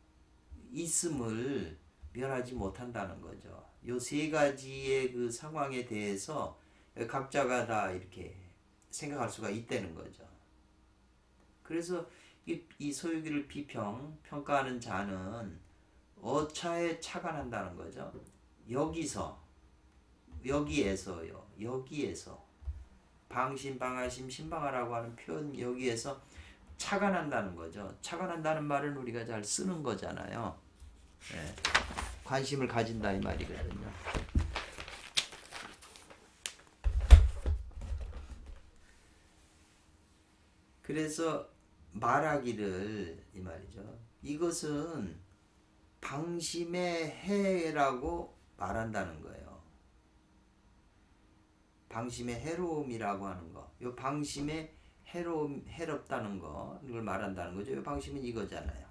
있음을 면하지 못한다는 거죠. 요 세 가지의 그 상황에 대해서 각자가 다 이렇게 생각할 수가 있다는 거죠. 그래서 이 소유기를 평가하는 자는 어차에 착안한다는 거죠. 여기에서 방심, 방아심, 신방아라고 하는 표현 여기에서 착안한다는 거죠. 착안한다는 말은 우리가 잘 쓰는 거잖아요. 네. 관심을 가진다 이 말이거든요. 그래서 말하기를 이 말이죠. 이것은 방심의 해라고 말한다는 거예요. 방심의 해로움이라고 하는 거. 이 방심의 해롭다는 거, 이걸 말한다는 거죠. 이 방심은 이거잖아요.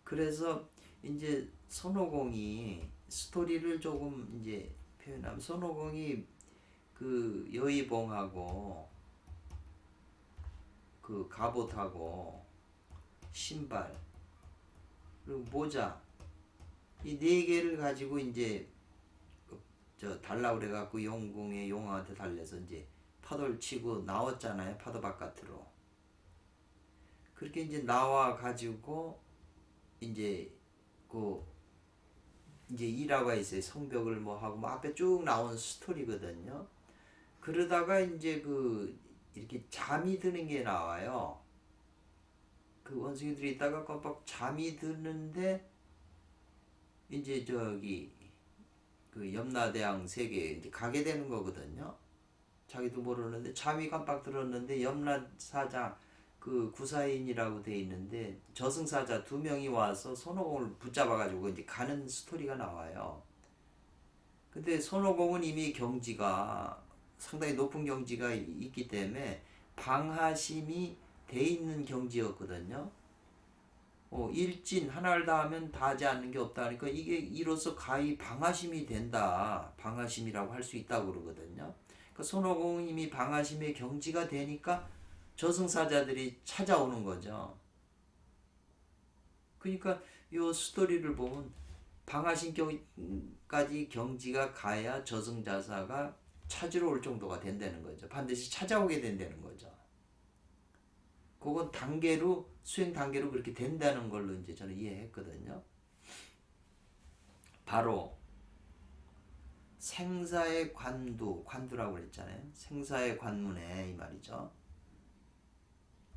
그래서 이제 손오공이 스토리를 조금 이제 표현하면 손오공이 그 여의봉하고 그 갑옷하고 신발 그리고 모자 이 네 개를 가지고 이제 달라고 그래갖고 용궁의 용왕한테 달래서 이제 파도를 치고 나왔잖아요. 파도 바깥으로. 그렇게 이제 나와 가지고 이제 이제 일화가 있어요. 성벽을 뭐 하고 뭐 앞에 쭉 나온 스토리거든요. 그러다가 이제 이렇게 잠이 드는 게 나와요. 그 원숭이들이 있다가 깜빡 잠이 드는데 이제 그 염라대왕 세계에 이제 가게 되는 거거든요. 자기도 모르는데 잠이 깜빡 들었는데 염라사자 그 구사인이라고 돼 있는데 저승사자 2명이 와서 손오공을 붙잡아가지고 이제 가는 스토리가 나와요. 근데 손오공은 이미 경지가 상당히 높은 경지가 있기 때문에 방하심이 돼 있는 경지였거든요. 일진 하나를 다 하면 다 하지 않는 게 없다니까 이게 이로써 가히 방하심이 된다. 방하심이라고 할 수 있다고 그러거든요. 그러니까 손오공은 이미 방하심의 경지가 되니까 저승사자들이 찾아오는 거죠. 그러니까 이 스토리를 보면 방하심까지 경지가 가야 저승자사가 찾으러 올 정도가 된다는 거죠. 반드시 찾아오게 된다는 거죠. 그건 수행 단계로 그렇게 된다는 걸로 이제 저는 이해했거든요. 바로 생사의 관두라고 그랬잖아요. 생사의 관문에 이 말이죠.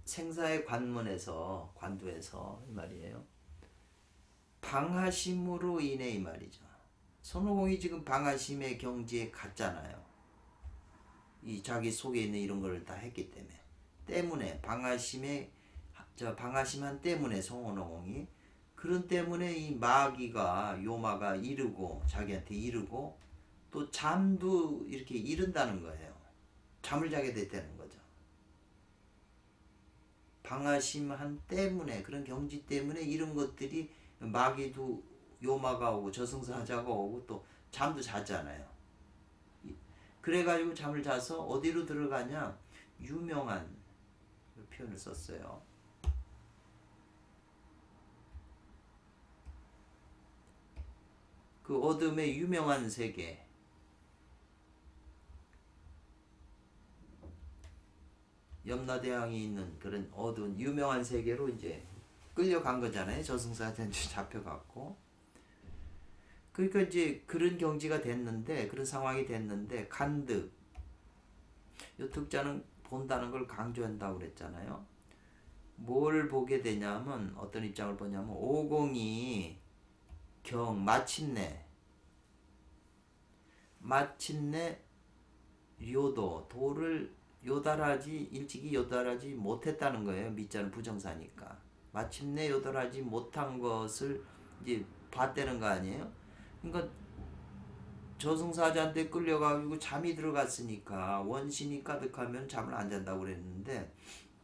생사의 관두에서 이 말이에요. 방하심으로 인해 이 말이죠. 손오공이 지금 방하심의 경지에 갔잖아요. 이 자기 속에 있는 이런 걸 다 했기 때문에 방하심한 때문에 손오공이 그런 때문에 이 요마가 이르고 자기한테 이르고 또 잠도 이렇게 이른다는 거예요. 잠을 자게 됐다는 거죠. 방하심한 때문에 그런 경지 때문에 이런 것들이 마귀도 요마가 오고 저승사자가 오고 또 잠도 잤잖아요. 그래가지고 잠을 자서 어디로 들어가냐 유명한 표현을 썼어요. 그 어둠의 유명한 세계, 염라대왕이 있는 그런 어두운 유명한 세계로 이제 끌려간 거잖아요. 저승사자한테 잡혀갔고. 그러니까 이제 그런 경지가 됐는데, 그런 상황이 됐는데, 간득, 이 특자는 본다는 걸 강조한다고 그랬잖아요. 뭘 보게 되냐면, 어떤 입장을 보냐면, 오공이 경, 마침내 요도, 도를 일찍이 요달하지 못했다는 거예요. 밑자는 부정사니까. 마침내 요달하지 못한 것을 이제 봤다는 거 아니에요? 그러니까 저승사자한테 끌려가지고 잠이 들어갔으니까 원신이 가득하면 잠을 안 잔다고 그랬는데,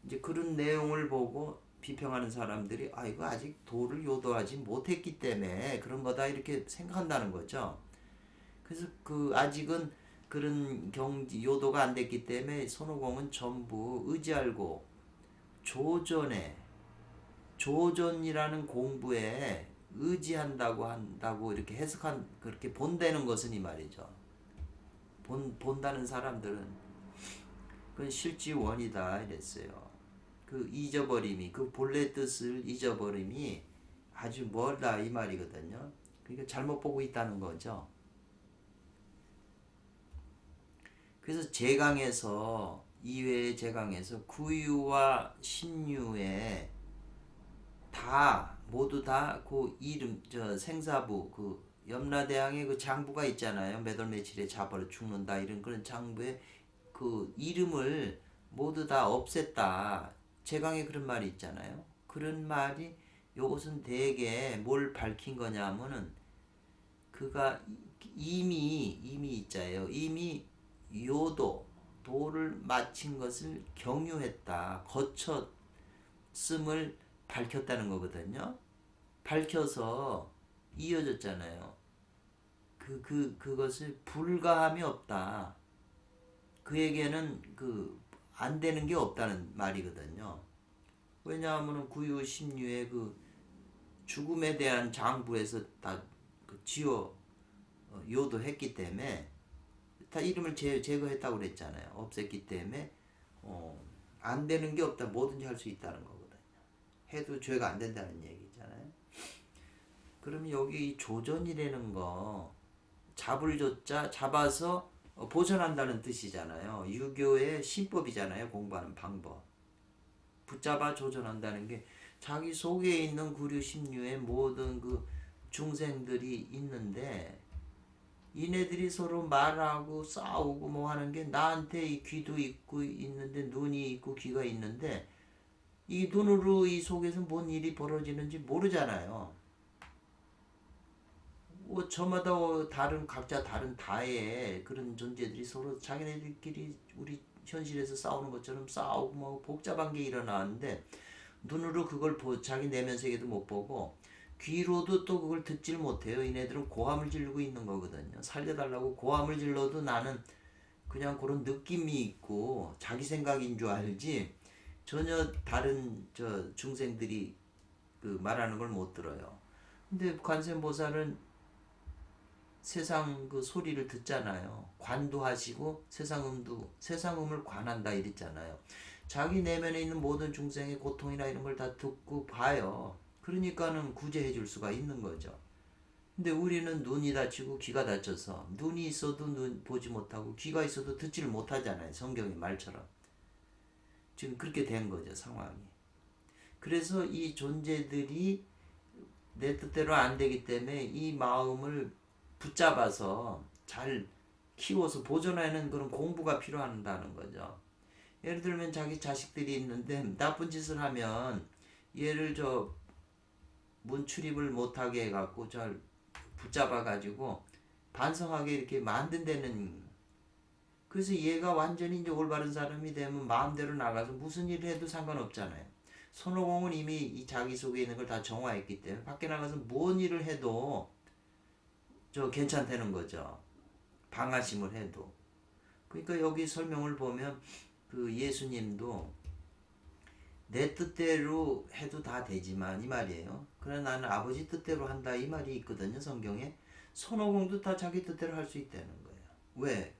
이제 그런 내용을 보고 비평하는 사람들이 이거 아직 도를 요도하지 못했기 때문에 그런 거다 이렇게 생각한다는 거죠. 그래서 그 아직은 그런 경지 요도가 안 됐기 때문에 손오공은 전부 의지알고 조전이라는 공부에 의지한다고 이렇게 그렇게 본다는 것은 이 말이죠. 본다는 사람들은 그건 실지원이다 이랬어요. 그 잊어버림이, 그 본래 뜻을 잊어버림이 아주 멀다 이 말이거든요. 그러니까 잘못 보고 있다는 거죠. 그래서 제강에서, 이외의 제강에서 구유와 신유에 모두 다 그 이름, 생사부, 그 염라대왕의 그 장부가 있잖아요. 몇 월 며칠에 잡아로 죽는다 이런 그런 장부의 그 이름을 모두 다 없앴다. 제강에 그런 말이 있잖아요. 그런 말이 요것은 대개 뭘 밝힌 거냐면은 그가 이미 있잖아요. 이미 도를 마친 것을 경유했다. 거쳤음을 밝혔다는 거거든요. 밝혀서 이어졌잖아요. 그것을 불가함이 없다. 그에게는 안 되는 게 없다는 말이거든요. 왜냐하면 구유 신유의 그 죽음에 대한 장부에서 다 지어 요도했기 때문에 다 이름을 제거했다고 그랬잖아요. 없앴기 때문에 안 되는 게 없다. 뭐든지 할 수 있다는 거거든요. 해도 죄가 안 된다는 얘기잖아요. 그러면 여기 조전이라는 거 잡을 조자 잡아서 보존한다는 뜻이잖아요. 유교의 신법이잖아요. 공부하는 방법. 붙잡아 조전한다는 게 자기 속에 있는 구류 신유의 모든 그 중생들이 있는데 이네들이 서로 말하고 싸우고 뭐 하는 게 나한테 이 귀도 있고 있는데 눈이 있고 귀가 있는데 이 눈으로 이 속에서 뭔 일이 벌어지는지 모르잖아요. 저마다 각자 다른 다의 그런 존재들이 서로 자기네들끼리 우리 현실에서 싸우는 것처럼 싸우고 뭐 복잡한 게 일어나는데 눈으로 그걸 자기 내면 세계도 못 보고 귀로도 또 그걸 듣질 못해요. 이네들은 고함을 지르고 있는 거거든요. 살려달라고 고함을 질러도 나는 그냥 그런 느낌이 있고 자기 생각인 줄 알지 전혀 다른 중생들이 그 말하는 걸 못 들어요. 근데 관세음보살은 세상 그 소리를 듣잖아요. 관도하시고 세상음을 관한다 이랬잖아요. 자기 내면에 있는 모든 중생의 고통이나 이런 걸 다 듣고 봐요. 그러니까는 구제해 줄 수가 있는 거죠. 근데 우리는 눈이 다치고 귀가 다쳐서 눈이 있어도 보지 못하고 귀가 있어도 듣지를 못하잖아요. 성경의 말처럼. 지금 그렇게 된 거죠, 상황이. 그래서 이 존재들이 내 뜻대로 안 되기 때문에 이 마음을 붙잡아서 잘 키워서 보존하는 그런 공부가 필요하다는 거죠. 예를 들면 자기 자식들이 있는데 나쁜 짓을 하면 얘를 문출입을 못하게 해갖고 잘 붙잡아가지고 반성하게 이렇게 만든다는. 그래서 얘가 완전히 이제 올바른 사람이 되면 마음대로 나가서 무슨 일을 해도 상관없잖아요. 손오공은 이미 이 자기 속에 있는 걸 다 정화했기 때문에 밖에 나가서 뭔 일을 해도 괜찮다는 거죠. 방아심을 해도. 그러니까 여기 설명을 보면 그 예수님도 내 뜻대로 해도 다 되지만 이 말이에요. 그러나 나는 아버지 뜻대로 한다 이 말이 있거든요. 성경에. 손오공도 다 자기 뜻대로 할 수 있다는 거예요. 왜?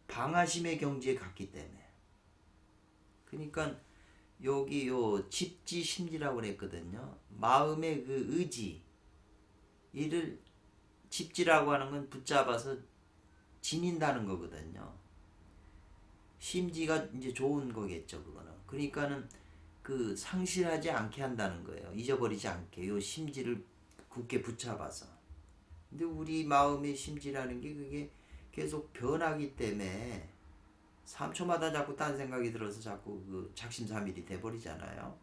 방아심의 경지에 갔기 때문에. 그러니까 여기 요 집지심지라고 그랬거든요. 마음의 그 의지, 이를 집지라고 하는 건 붙잡아서 지닌다는 거거든요. 심지가 이제 좋은 거겠죠, 그거는. 그러니까는 그 상실하지 않게 한다는 거예요. 잊어버리지 않게 요 심지를 굳게 붙잡아서. 근데 우리 마음의 심지라는 게 그게 계속 변하기 때문에 3초마다 자꾸 딴 생각이 들어서 자꾸 그 작심삼일이 돼버리잖아요.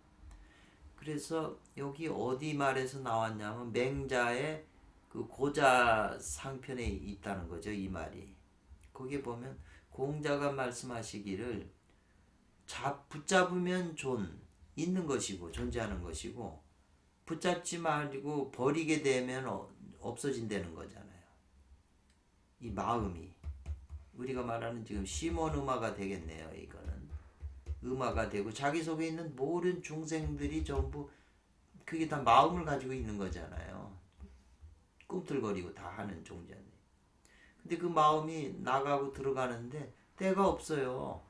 그래서 여기 어디 말에서 나왔냐면 맹자의 그 고자 상편에 있다는 거죠, 이 말이. 거기에 보면 공자가 말씀하시기를 붙잡으면 있는 것이고 존재하는 것이고, 붙잡지 말고 버리게 되면 없어진다는 거잖아요. 이 마음이 우리가 말하는 지금 시몬음화가 되겠네요. 이거는 음화가 되고 자기 속에 있는 모든 중생들이 전부 그게 다 마음을 가지고 있는 거잖아요. 꿈틀거리고 다 하는 존재네. 근데 그 마음이 나가고 들어가는데 때가 없어요.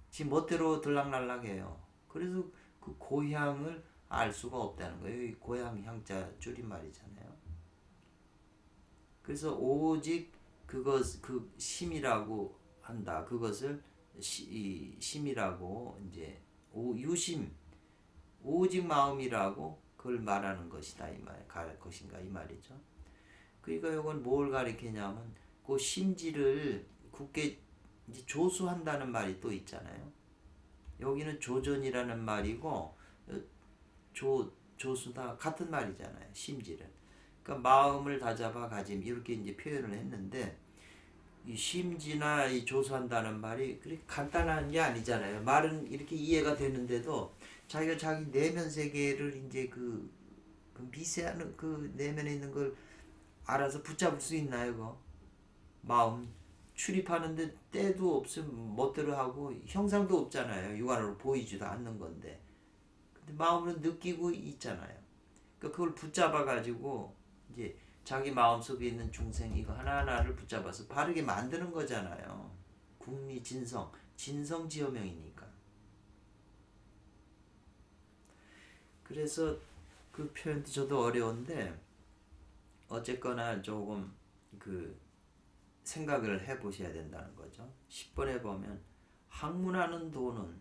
지 멋대로 들락날락해요. 그래서 그 고향을 알 수가 없다는 거예요. 이 고향 향자 줄임말이잖아요. 그래서 오직 그 심이라고 한다. 그것을 심이라고 이제 유심, 오직 마음이라고 그걸 말하는 것이다 갈 것인가 이 말이죠. 그러니까 이건 뭘 가리키냐면 그 심지를 굳게 이제 조수한다는 말이 또 있잖아요. 여기는 조전이라는 말이고 조수다 같은 말이잖아요. 심지를. 그러니까 마음을 다잡아 가짐 이렇게 이제 표현을 했는데, 이 심지나 이 조수한다는 말이 그렇게 간단한 게 아니잖아요. 말은 이렇게 이해가 되는데도 자기가 자기 내면 세계를 이제 그 미세한 그 내면에 있는 걸 알아서 붙잡을 수 있나요? 그거? 마음 출입하는데 때도 없으면 멋대로 하고 형상도 없잖아요. 육안으로 보이지도 않는 건데. 근데 마음으로 느끼고 있잖아요. 그러니까 그걸 붙잡아 가지고 이제 자기 마음속에 있는 중생 이거 하나하나를 붙잡아서 바르게 만드는 거잖아요. 국리진성, 진성지어명이니까. 그래서 그 표현도 저도 어려운데 어쨌거나 조금 그 생각을 해보셔야 된다는 거죠. 10번에 보면 학문하는 도는,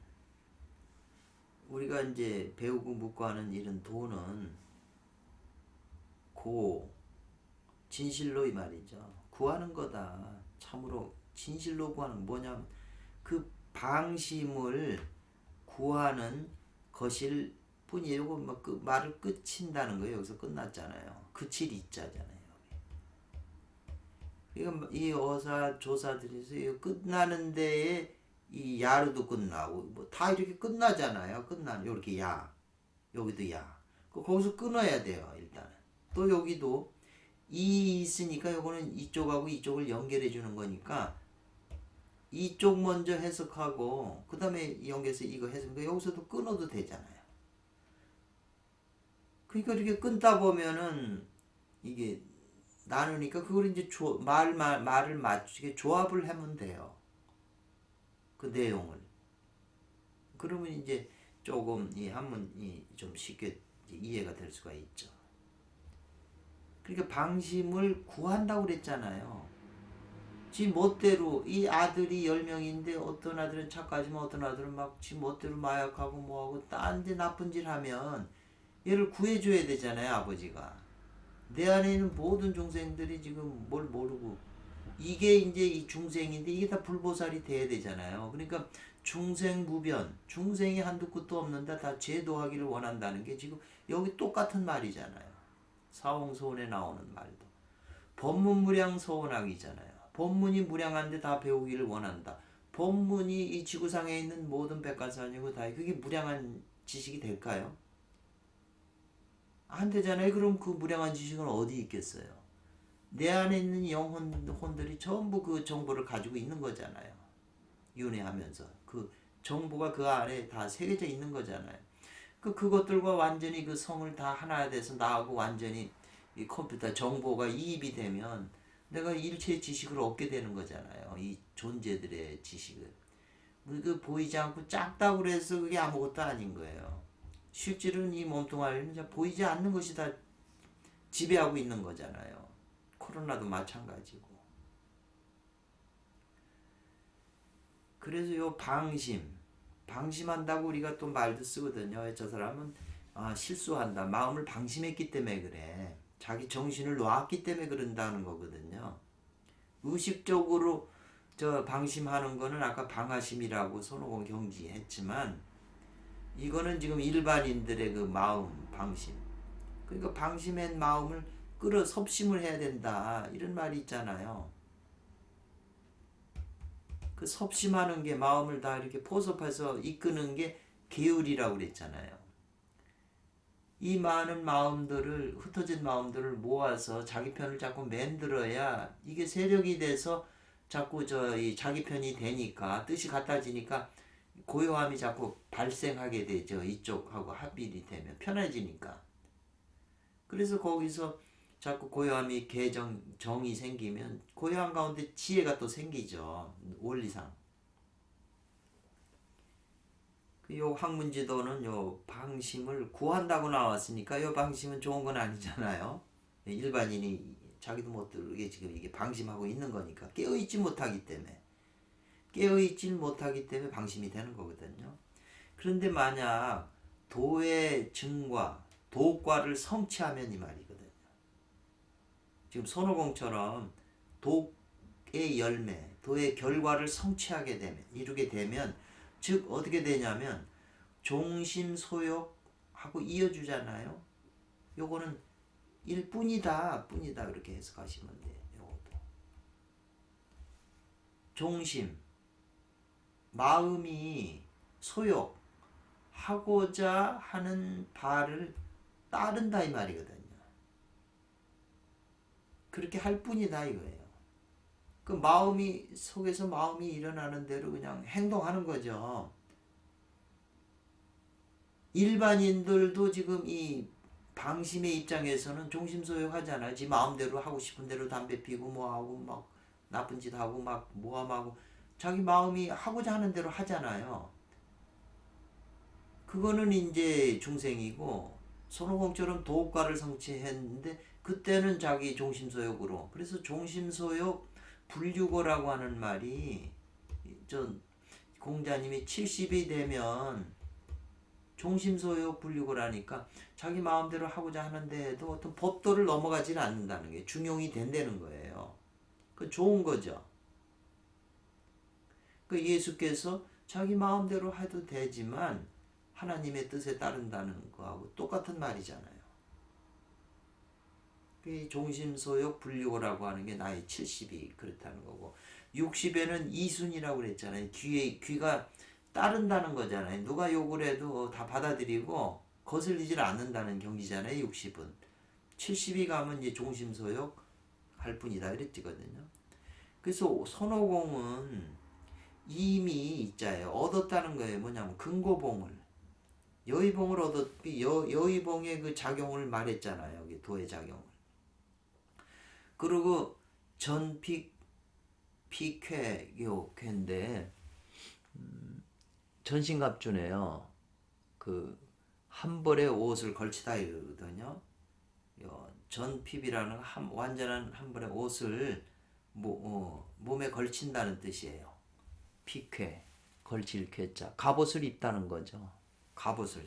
우리가 이제 배우고 묻고 하는 이런 도는 진실로 이 말이죠. 구하는 거다. 참으로 진실로 구하는 뭐냐면 그 방심을 구하는 것일 뿐이고 뭐 그 말을 끝친다는 거예요. 여기서 끝났잖아요. 그칠 이자잖아요. 그러니까 이 어사 조사들에서 끝나는 데에 이 야로도 끝나고 뭐 다 이렇게 끝나잖아요. 이렇게 여기도 거기서 끊어야 돼요. 일단은 또 여기도 이 있으니까 요거는 이쪽하고 이쪽을 연결해 주는 거니까 이쪽 먼저 해석하고 그 다음에 연결해서 이거 해석하고 여기서도 끊어도 되잖아요. 그러니까 이렇게 끊다 보면은 이게 나누니까 그걸 이제 말을 맞추게 조합을 하면 돼요. 그 내용을. 그러면 이제 조금 이 한문이 좀 쉽게 이해가 될 수가 있죠. 그러니까 방심을 구한다고 그랬잖아요. 지 멋대로 이 아들이 10명인데 어떤 아들은 착하지만 어떤 아들은 막 지 멋대로 마약하고 뭐하고 딴 데 나쁜 짓 하면 얘를 구해줘야 되잖아요. 아버지가. 내 안에 있는 모든 중생들이 지금 뭘 모르고 이게 이제 이 중생인데 이게 다 불보살이 돼야 되잖아요. 그러니까 중생무변, 중생이 한두 끝도 없는데 다 제도하기를 원한다는 게 지금 여기 똑같은 말이잖아요. 사홍서원에 나오는 말도 법문무량서원학이잖아요. 법문이 무량한데 다 배우기를 원한다. 법문이 이 지구상에 있는 모든 백과사전이고 다 그게 무량한 지식이 될까요? 안 되잖아요. 그럼 그 무량한 지식은 어디 있겠어요? 내 안에 있는 영혼들이 전부 그 정보를 가지고 있는 거잖아요. 윤회하면서 그 정보가 그 안에 다 새겨져 있는 거잖아요. 그것들과 완전히 그 성을 다 하나 돼서 나하고 완전히 이 컴퓨터 정보가 이입이 되면 내가 일체의 지식을 얻게 되는 거잖아요. 이 존재들의 지식을. 그 보이지 않고 작다고 그래서 그게 아무것도 아닌 거예요. 실제로는 이 몸뚱아리는 보이지 않는 것이 다 지배하고 있는 거잖아요. 코로나도 마찬가지고. 그래서 요 방심한다고 우리가 또 말도 쓰거든요. 저 사람은 실수한다. 마음을 방심했기 때문에 그래. 자기 정신을 놓았기 때문에 그런다는 거거든요. 의식적으로 저 방심하는 거는 아까 방아심이라고 손오공 경지했지만 이거는 지금 일반인들의 그 마음 방심. 그러니까 방심한 마음을 끌어 섭심을 해야 된다. 이런 말이 있잖아요. 그 섭심하는 게 마음을 다 이렇게 포섭해서 이끄는 게 계율이라고 그랬잖아요. 이 많은 마음들을 흩어진 마음들을 모아서 자기 편을 자꾸 만들어야 이게 세력이 돼서 자꾸 이 자기 편이 되니까 뜻이 같아지니까 고요함이 자꾸 발생하게 되죠. 이쪽하고 합일이 되면 편해지니까. 그래서 거기서 자꾸 고요함이 정이 생기면 고요함 가운데 지혜가 또 생기죠. 원리상. 요 학문지도는 요 방심을 구한다고 나왔으니까 요 방심은 좋은 건 아니잖아요. 일반인이 자기도 못 들게 지금 이게 방심하고 있는 거니까 깨어있지 못하기 때문에 방심이 되는 거거든요. 그런데 만약 도의 증과 도과를 성취하면 이 말이거든요. 지금 손오공처럼 도의 열매, 도의 결과를 성취하게 되면 이루게 되면 즉 어떻게 되냐면 종심소욕하고 이어주잖아요. 요거는 일뿐이다 그렇게 해석하시면 돼요. 요것도 종심 마음이 소욕하고자 하는 바를 따른다 이 말이거든요. 그렇게 할 뿐이다 이거예요. 그 마음이 속에서 마음이 일어나는 대로 그냥 행동하는 거죠. 일반인들도 지금 이 방심의 입장에서는 종심소욕하잖아요. 지 마음대로 하고 싶은 대로 담배 피고 뭐하고 막 나쁜 짓 하고 막 모함하고 자기 마음이 하고자 하는 대로 하잖아요. 그거는 이제 중생이고 손오공처럼 도업과를 성취했는데 그때는 자기 종심소욕으로. 그래서 종심소욕 불유고라고 하는 말이 공자님이 70이 되면 종심소욕 불유고라니까 자기 마음대로 하고자 하는데도 어떤 법도를 넘어가지는 않는다는 게 중용이 된다는 거예요. 그 좋은 거죠. 그 예수께서 자기 마음대로 해도 되지만 하나님의 뜻에 따른다는 거하고 똑같은 말이잖아요. 그 종심소욕 불유고라고 하는 게 나이 70이 그렇다는 거고 60에는 이순이라고 그랬잖아요. 귀가 따른다는 거잖아요. 누가 욕을 해도 다 받아들이고 거슬리질 않는다는 경지잖아요. 60은. 70이 가면 이제 종심소욕 할 뿐이다 그랬거든요. 그래서 손오공은 이미 있자예요. 얻었다는 거예요. 뭐냐면 근고봉을. 여의봉을 여의봉의 그 작용을 말했잖아요. 여기 도의 작용을. 그리고 쾌인데 전신갑주네요. 그 한 벌의 옷을 걸치다 이러거든요. 전핍이라는 완전한 한 벌의 옷을 몸에 걸친다는 뜻이에요. 피쾌, 걸칠 쾌자. 갑옷을 입다는 거죠. 갑옷을.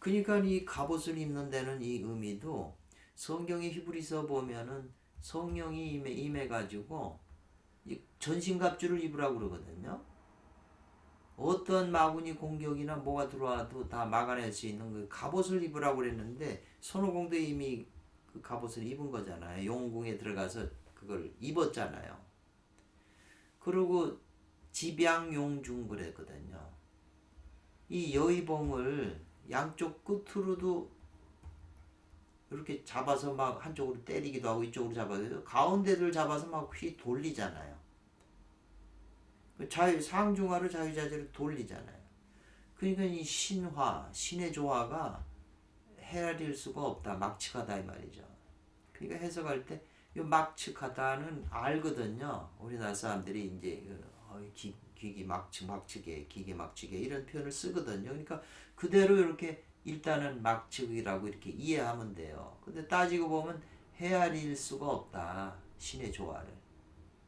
그러니까 이 갑옷을 입는 데는 이 의미도 성경의 히브리서 보면은 성령이 임해가지고 전신갑주를 입으라고 그러거든요. 어떤 마구니 공격이나 뭐가 들어와도 다 막아낼 수 있는 그 갑옷을 입으라고 그랬는데 손오공도 이미 그 갑옷을 입은 거잖아요. 용궁에 들어가서 그걸 입었잖아요. 그리고 집양용중 그랬거든요. 이 여의봉을 양쪽 끝으로도 이렇게 잡아서 막 한쪽으로 때리기도 하고 이쪽으로 잡아서 가운데를 잡아서 막 휘 돌리잖아요. 상중하로 자유자재로 돌리잖아요. 그러니까 이 신의 조화가 헤아릴 수가 없다. 막측하다 이 말이죠. 그러니까 해석할 때 이 막측하다는 알거든요. 우리나라 사람들이 이제 기기 막측에 기계 막측에 이런 표현을 쓰거든요. 그러니까 그대로 이렇게 일단은 막측이라고 이렇게 이해하면 돼요. 근데 따지고 보면 헤아릴 수가 없다. 신의 조화를.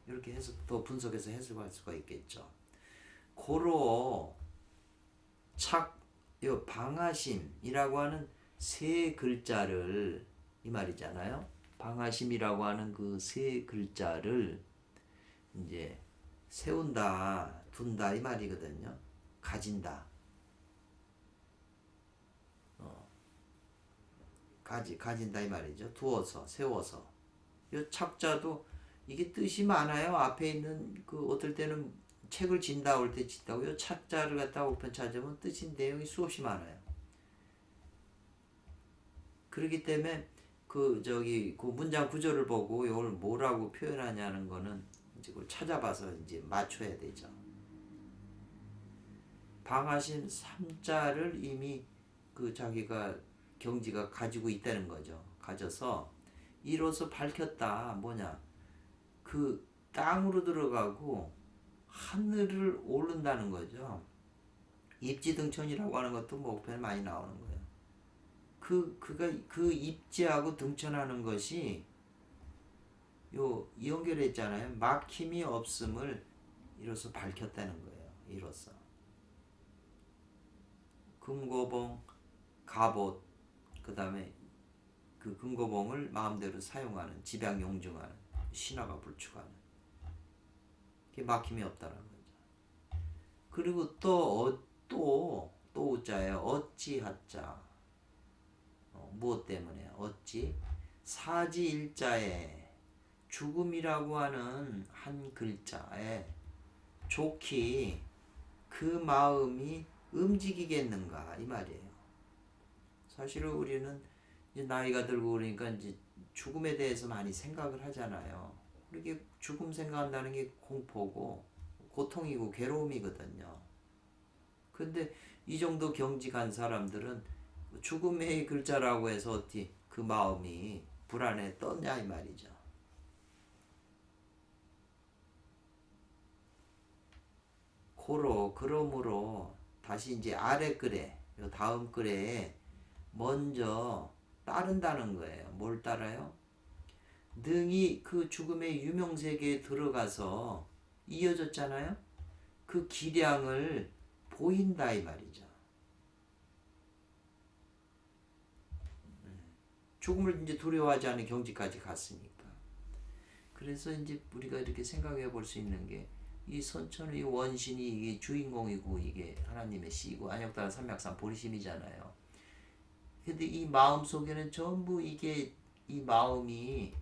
이렇게 해서 더 분석해서 해석할 수가 있겠죠. 고로 요 방하심이라고 하는 세 글자를 이 말이잖아요. 방하심이라고 하는 그 세 글자를 이제 세운다, 둔다 이 말이거든요. 가진다. 가진다 이 말이죠. 두어서, 세워서. 이 착자도 이게 뜻이 많아요. 앞에 있는 그 어떨 때는 책을 진다 올 때 진다고 이 착자를 갖다가 우편 찾으면 뜻이 내용이 수없이 많아요. 그렇기 때문에 그 문장 구조를 보고 이걸 뭐라고 표현하냐는 거는 이제 그걸 찾아봐서 이제 맞춰야 되죠. 방하심 3자를 이미 그 자기가 경지가 가지고 있다는 거죠. 가져서 이로써 밝혔다. 뭐냐? 그 땅으로 들어가고 하늘을 오른다는 거죠. 입지등천이라고 하는 것도 목표에 많이 나오는 거예요. 그 입지하고 등천하는 것이 연결했잖아요. 막힘이 없음을 이로써 밝혔다는 거예요. 이로써 금고봉, 갑옷, 그 다음에 그 금고봉을 마음대로 사용하는 집양용증하는 신화가 불축하는 그게 막힘이 없다는 거죠. 그리고 또 우자예요. 어찌하자. 무엇 때문에? 어찌? 사지일자에 죽음이라고 하는 한 글자에 좋기 그 마음이 움직이겠는가 이 말이에요. 사실은 우리는 이제 나이가 들고 그러니까 이제 죽음에 대해서 많이 생각을 하잖아요. 이렇게 죽음 생각한다는 게 공포고 고통이고 괴로움이거든요. 근데 이 정도 경직한 사람들은 죽음의 글자라고 해서 어떻게 그 마음이 불안에 떴냐 이 말이죠. 그러므로 다시 이제 아래 글에 다음 글에 먼저 따른다는 거예요. 뭘 따라요? 능히 그 죽음의 유명세계에 들어가서 이어졌잖아요. 그 기량을 보인다 이 말이죠. 죽음을 이제 두려워하지 않는 경지까지 갔으니까. 그래서 이제 우리가 이렇게 생각해 볼 수 있는 게 이 선천의 원신이 이게 주인공이고 이게 하나님의 씨고 안역다가 삼맥산 보리심이잖아요. 근데 이 마음 속에는 전부 이게 이 마음이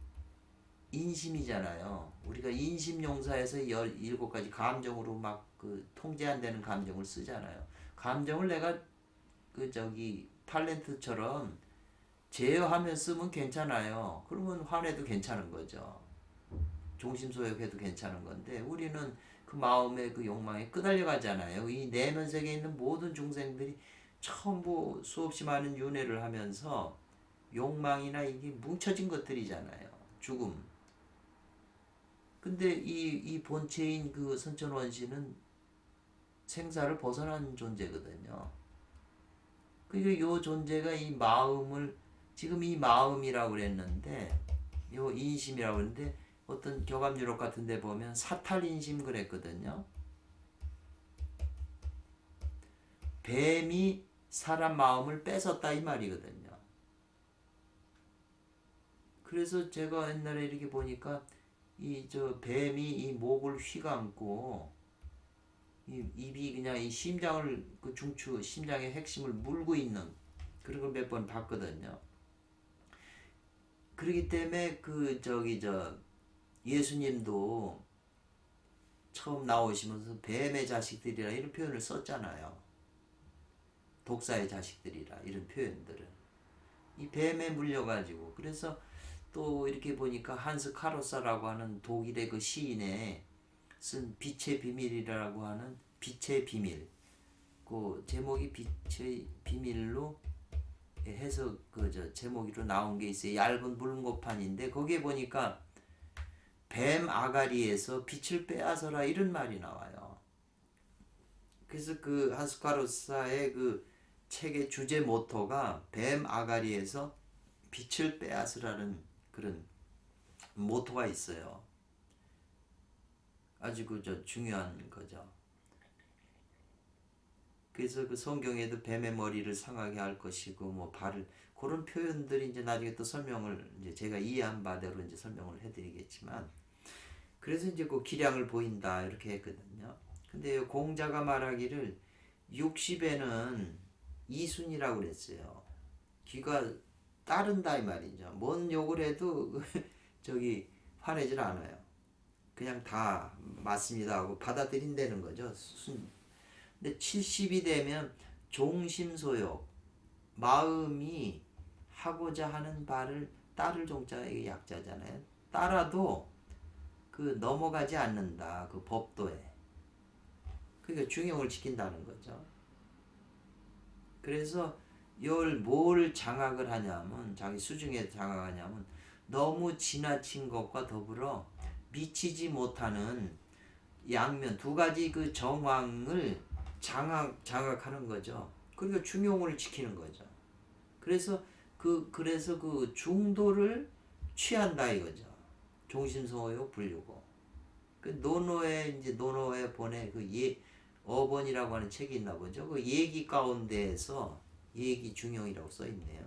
인심이잖아요. 우리가 인심용사에서 17가지 감정으로 막 그 통제 안 되는 감정을 쓰잖아요. 감정을 내가 탤런트처럼 제어하면 쓰면 괜찮아요. 그러면 화내도 괜찮은 거죠. 종심소욕해도 괜찮은 건데 우리는 그 마음의 그 욕망에 끄달려 가잖아요. 이 내면 세계에 있는 모든 중생들이 전부 수없이 많은 윤회를 하면서 욕망이나 이게 뭉쳐진 것들이잖아요. 죽음. 근데 이 본체인 그 선천원신은 생사를 벗어난 존재거든요. 그러니까 이 존재가 이 마음을 지금 이 마음이라고 그랬는데 요 인심이라고 그랬는데 어떤 교감유록 같은 데 보면 사탈인심 그랬거든요. 뱀이 사람 마음을 뺏었다 이 말이거든요. 그래서 제가 옛날에 이렇게 보니까 뱀이 이 목을 휘감고 입이 그냥 이 심장을 그 심장의 핵심을 물고 있는 그런 걸 몇 번 봤거든요. 그렇기 때문에 예수님도 처음 나오시면서 뱀의 자식들이라 이런 표현을 썼잖아요. 독사의 자식들이라 이런 표현들을 이 뱀에 물려가지고 그래서 또 이렇게 보니까 한스 카로사라고 하는 독일의 그 시인의 쓴 빛의 비밀이라고 하는 빛의 비밀 그 제목이 빛의 비밀로 해서 제목으로 나온 게 있어요. 얇은 물고판인데 거기에 보니까 뱀 아가리에서 빛을 빼앗아라 이런 말이 나와요. 그래서 그 하스카로사의 그 책의 주제 모토가 뱀 아가리에서 빛을 빼앗으라는 그런 모토가 있어요. 아주 중요한 거죠. 그래서 그 성경에도 뱀의 머리를 상하게 할 것이고 뭐 발을 그런 표현들이 이제 나중에 또 설명을 이제 제가 이해한 바대로 이제 설명을 해드리겠지만 그래서 이제 그 기량을 보인다 이렇게 했거든요. 근데 공자가 말하기를 60에는 이순이라고 그랬어요. 귀가 따른다 이 말이죠. 뭔 욕을 해도 저기 화내질 않아요. 그냥 다 맞습니다 하고 받아들인다는 거죠. 근데 70이 되면 종심소욕 마음이 하고자 하는 바를 따를 종자의 약자잖아요. 따라도 그 넘어가지 않는다. 그 법도에. 그러니까 중용을 지킨다는 거죠. 그래서 이걸 뭘 장악을 하냐면 자기 수중에 장악하냐면 너무 지나친 것과 더불어 미치지 못하는 양면 두 가지 그 정황을 장악하는 거죠. 그러니까 중용을 지키는 거죠. 그래서 그 중도를 취한다 이거죠. 종심소요 불류고. 그 노노에 본에 어번이라고 하는 책이 있나 보죠. 그 얘기 가운데에서 얘기 중용이라고 써 있네요.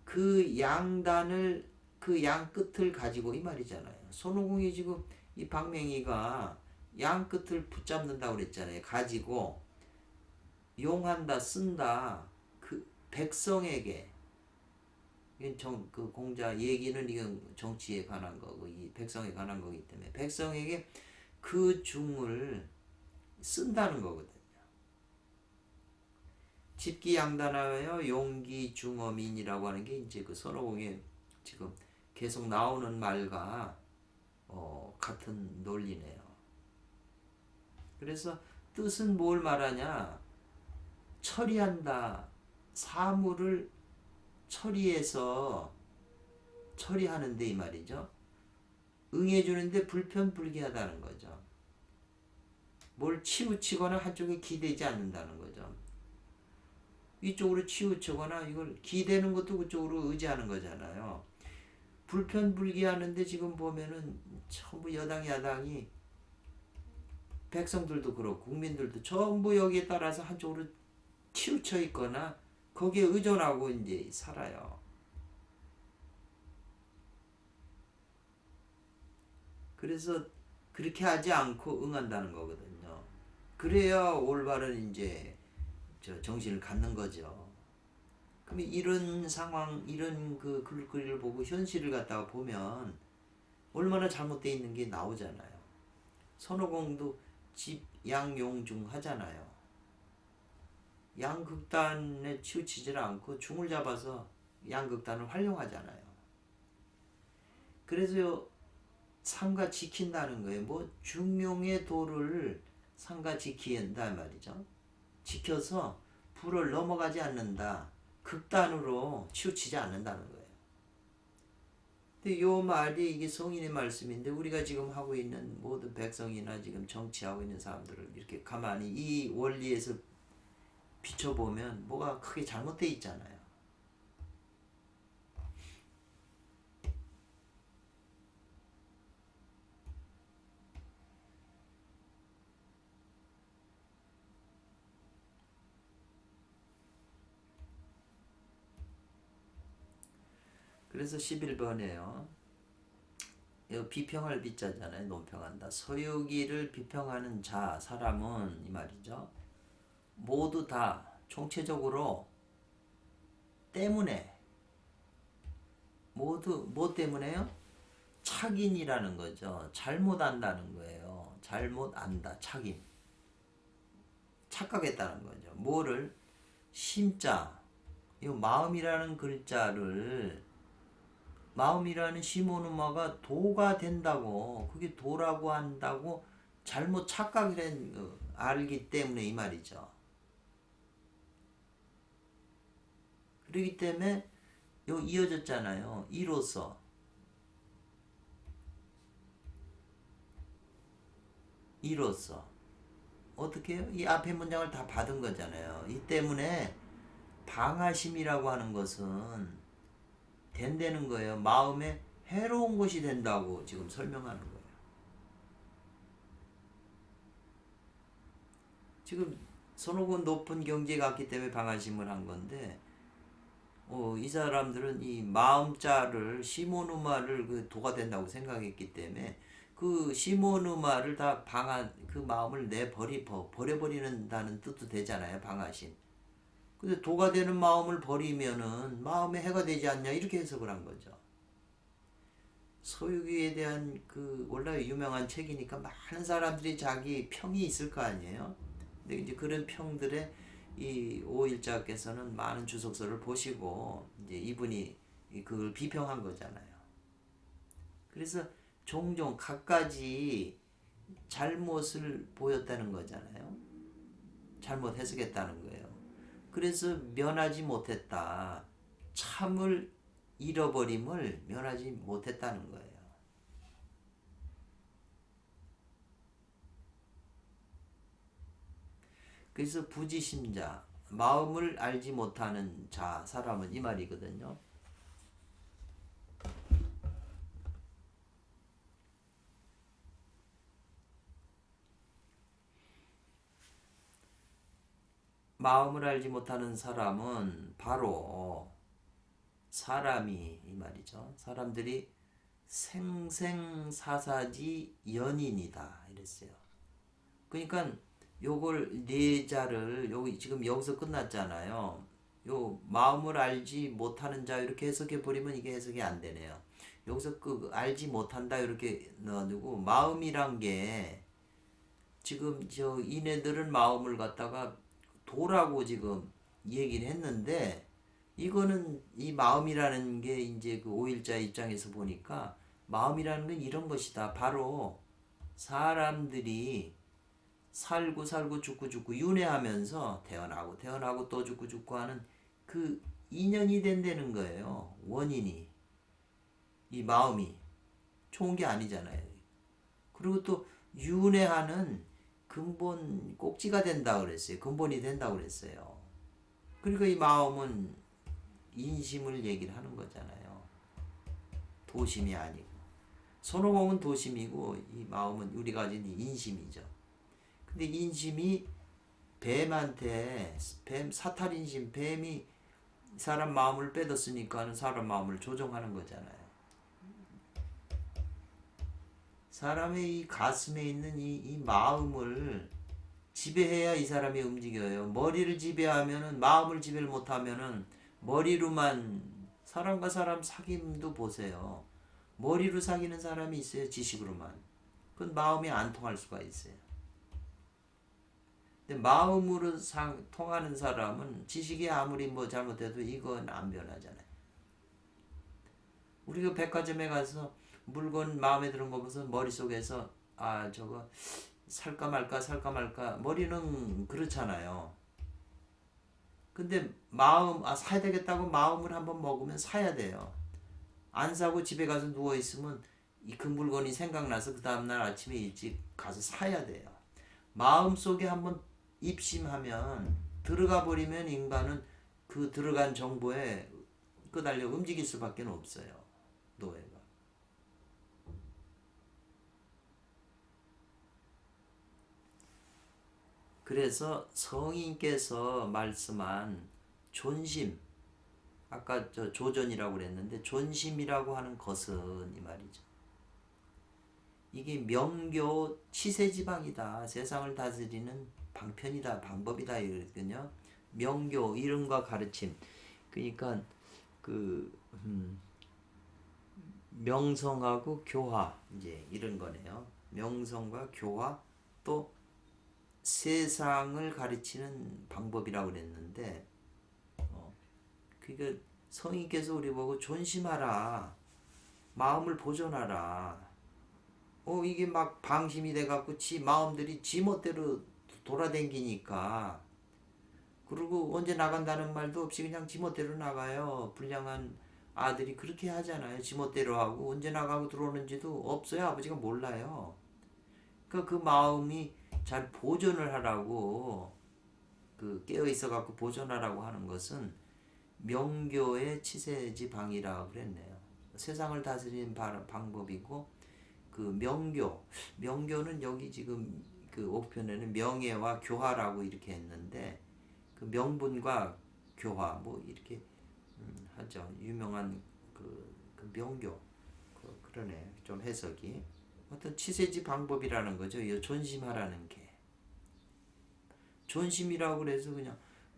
그 양단을 그 양 끝을 가지고 이 말이잖아요. 손오공이 지금 이 방맹이가 양 끝을 붙잡는다고 그랬잖아요. 가지고 용한다 쓴다 그 백성에게 그 공자 얘기는 이건 정치에 관한 거고 이 백성에 관한 거기 때문에 백성에게 그 중을 쓴다는 거거든요. 집기양단하여 용기중어민이라고 하는 게 이제 그 손오공에 지금 계속 나오는 말과 같은 논리네요. 그래서 뜻은 뭘 말하냐? 처리한다. 사물을 처리하는데 이 말이죠. 응해주는데 불편불기하다는 거죠. 뭘 치우치거나 한쪽에 기대지 않는다는 거죠. 이쪽으로 치우치거나 이걸 기대는 것도 그쪽으로 의지하는 거잖아요. 불편불기하는데 지금 보면은 전부 여당 야당이 백성들도 그렇고 국민들도 전부 여기에 따라서 한쪽으로 치우쳐 있거나 거기에 의존하고 이제 살아요. 그래서 그렇게 하지 않고 응한다는 거거든요. 그래야 올바른 이제 정신을 갖는 거죠. 그럼 이런 상황, 이런 그 글을 보고 현실을 갖다가 보면 얼마나 잘못되어 있는 게 나오잖아요. 손오공도 집양용중 하잖아요. 양극단에 치우치질 않고 중을 잡아서 양극단을 활용하잖아요. 그래서 상가 지킨다는 거예요. 뭐 중용의 도를 상가 지킨다 말이죠. 지켜서 불을 넘어가지 않는다. 극단으로 치우치지 않는다는 거예요. 근데 요 말이 이게 성인의 말씀인데 우리가 지금 하고 있는 모든 백성이나 지금 정치하고 있는 사람들을 이렇게 가만히 이 원리에서 비춰보면 뭐가 크게 잘못되어 있잖아요. 그래서 11번에요. 이거 비평할 비자잖아요. 논평한다. 서유기를 비평하는 자, 사람은 이 말이죠. 모두 다 총체적으로 때문에 모두 뭐 때문에요? 착인이라는 거죠. 잘못 안다는 거예요. 잘못 안다. 착인. 착각했다는 거죠. 뭐를? 심자. 이 마음이라는 글자를 마음이라는 시모누마가 도가 된다고 그게 도라고 한다고 잘못 착각을 알기 때문에 이 말이죠. 그렇기 때문에 요 이어졌잖아요. 이로써 어떻게 해요? 이 앞에 문장을 다 받은 거잖아요. 이 때문에 방아심이라고 하는 것은 된다는 거예요. 마음에 해로운 것이 된다고 지금 설명하는 거예요. 지금 선호군 높은 경지에 갔기 때문에 방아심을 한 건데, 이 사람들은 이 마음자를 시모누마를 그 도가 된다고 생각했기 때문에 그 시모누마를 다 그 마음을 버려버리는다는 뜻도 되잖아요. 방아심. 근데 도가 되는 마음을 버리면은 마음에 해가 되지 않냐 이렇게 해석을 한 거죠. 서유기에 대한 그 원래 유명한 책이니까 많은 사람들이 자기 평이 있을 거 아니에요. 근데 이제 그런 평들에 이 오일자께서는 많은 주석서를 보시고 이제 이분이 그걸 비평한 거잖아요. 그래서 종종 갖가지 잘못을 보였다는 거잖아요. 잘못 해석했다는 거예요. 그래서 면하지 못했다. 참을 잃어버림을 면하지 못했다는 거예요. 그래서 부지심자, 마음을 알지 못하는 자, 사람은 이 말이거든요. 마음을 알지 못하는 사람은 바로 사람이 이 말이죠. 사람들이 생생사사지 연인이다 이랬어요. 그러니까 요걸 네 자를 여기 지금 여기서 끝났잖아요. 요 마음을 알지 못하는 자 이렇게 해석해 버리면 이게 해석이 안 되네요. 여기서 그 알지 못한다 이렇게 넣어두고 마음이란 게 지금 저 이네들은 마음을 갖다가 도라고 지금 얘기를 했는데 이거는 이 마음이라는 게 이제 그 오일자 입장에서 보니까 마음이라는 건 이런 것이다. 바로 사람들이 살고 죽고 윤회하면서 태어나고 또 죽고 하는 그 인연이 된다는 거예요. 원인이. 이 마음이 좋은 게 아니잖아요. 그리고 또 윤회하는 근본 꼭지가 된다 그랬어요. 근본이 된다 그랬어요. 그러니까 이 마음은 인심을 얘기를 하는 거잖아요. 도심이 아니고. 손오공은 도심이고 이 마음은 우리가 가진 인심이죠. 근데 인심이 뱀한테 사탈인심 뱀이 사람 마음을 빼뒀으니까 사람 마음을 조종하는 거잖아요. 사람의 이 가슴에 있는 이 마음을 지배해야 이 사람이 움직여요. 머리를 지배하면은 마음을 지배를 못하면은 머리로만 사람과 사람 사귐도 보세요. 머리로 사귀는 사람이 있어요. 지식으로만. 그건 마음이 안 통할 수가 있어요. 근데 마음으로 통하는 사람은 지식이 아무리 뭐 잘못해도 이건 안 변하잖아요. 우리가 백화점에 가서 물건 마음에 드는 거 보면서 머릿속에서 저거 살까 말까 머리는 그렇잖아요. 근데 마음 사야 되겠다고 마음을 한번 먹으면 사야 돼요. 안 사고 집에 가서 누워 있으면 그 물건이 생각나서 그 다음날 아침에 일찍 가서 사야 돼요. 마음속에 한번 입심하면 들어가 버리면 인간은 그 들어간 정보에 끄달려 움직일 수밖에 없어요. 노예가. 그래서 성인께서 말씀한 존심, 아까 저 조전이라고 그랬는데 존심이라고 하는 것은 이 말이죠. 이게 명교 치세지방이다. 세상을 다스리는 방편이다. 방법이다. 이거거든요. 명교, 이름과 가르침. 그러니까 명성하고 교화 이제 이런 거네요. 명성과 교화 또 세상을 가르치는 방법이라고 그랬는데 그러니까 성인께서 우리 보고 존심하라. 마음을 보존하라. 이게 막 방심이 돼갖고 지 마음들이 지 멋대로 돌아댕기니까 그리고 언제 나간다는 말도 없이 그냥 지멋대로 나가요. 불량한 아들이 그렇게 하잖아요. 지멋대로 하고 언제 나가고 들어오는지도 없어요. 아버지가 몰라요. 그 마음이 잘 보존을 하라고, 깨어 있어 갖고 보존하라고 하는 것은 명교의 치세지방이라고 그랬네요. 세상을 다스리는 방법이고, 명교는 여기 지금 그 오편에는 명예와 교화라고 이렇게 했는데, 그 명분과 교화 뭐 이렇게 하죠. 유명한 그 명교, 그러네 좀 해석이. 어떤 치세지 방법이라는 거죠. 이 존심하라는 게. 존심이라고 그래서 그냥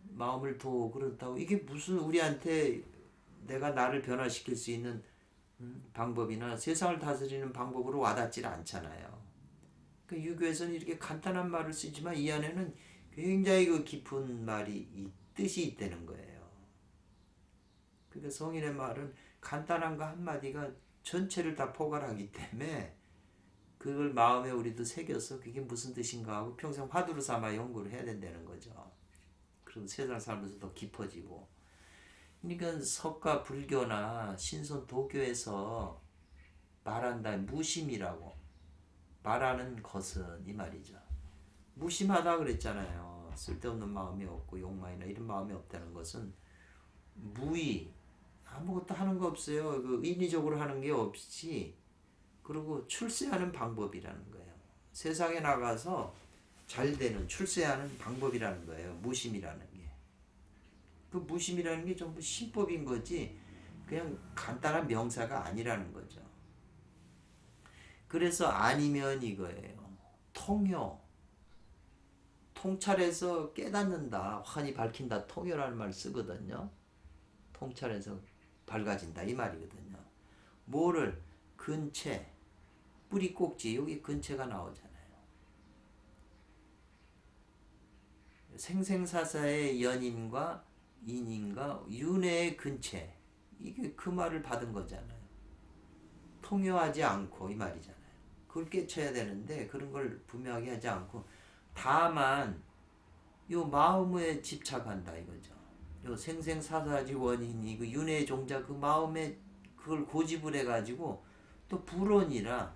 마음을 도 그렇다고, 이게 무슨 우리한테 내가 나를 변화시킬 수 있는 방법이나 세상을 다스리는 방법으로 와닿질 않잖아요. 그 유교에서는 이렇게 간단한 말을 쓰지만 이 안에는 굉장히 그 깊은 말이 뜻이 있다는 거예요. 그러니까 성인의 말은 간단한 거 한마디가 전체를 다 포괄하기 때문에 그걸 마음에 우리도 새겨서 그게 무슨 뜻인가 하고 평생 화두로 삼아 연구를 해야 된다는 거죠. 그럼 세상 살면서 더 깊어지고. 그러니까 석가 불교나 신선 도교에서 말한다, 무심이라고 말하는 것은 이 말이죠. 무심하다 그랬잖아요. 쓸데없는 마음이 없고 욕망이나 이런 마음이 없다는 것은 무의, 아무것도 하는 거 없어요. 인위적으로 하는 게 없이, 그리고 출세하는 방법이라는 거예요. 세상에 나가서 잘 되는 출세하는 방법이라는 거예요. 무심이라는 게. 그 무심이라는 게 전부 신법인 거지 그냥 간단한 명사가 아니라는 거죠. 그래서 아니면 이거예요. 통효. 통찰해서 깨닫는다. 환히 밝힌다. 통효라는 말 쓰거든요. 통찰해서 밝아진다 이 말이거든요. 뭐를? 근체. 뿌리 꼭지 여기 근체가 나오잖아요. 생생사사의 연인과 인인과 윤회의 근체, 이게 그 말을 받은 거잖아요. 통요하지 않고 이 말이잖아요. 그걸 깨쳐야 되는데 그런 걸 분명하게 하지 않고 다만 요 마음에 집착한다 이거죠. 요 생생사사지 원인이 그 윤회의 종자 그 마음에 그걸 고집을 해가지고 또 불언이라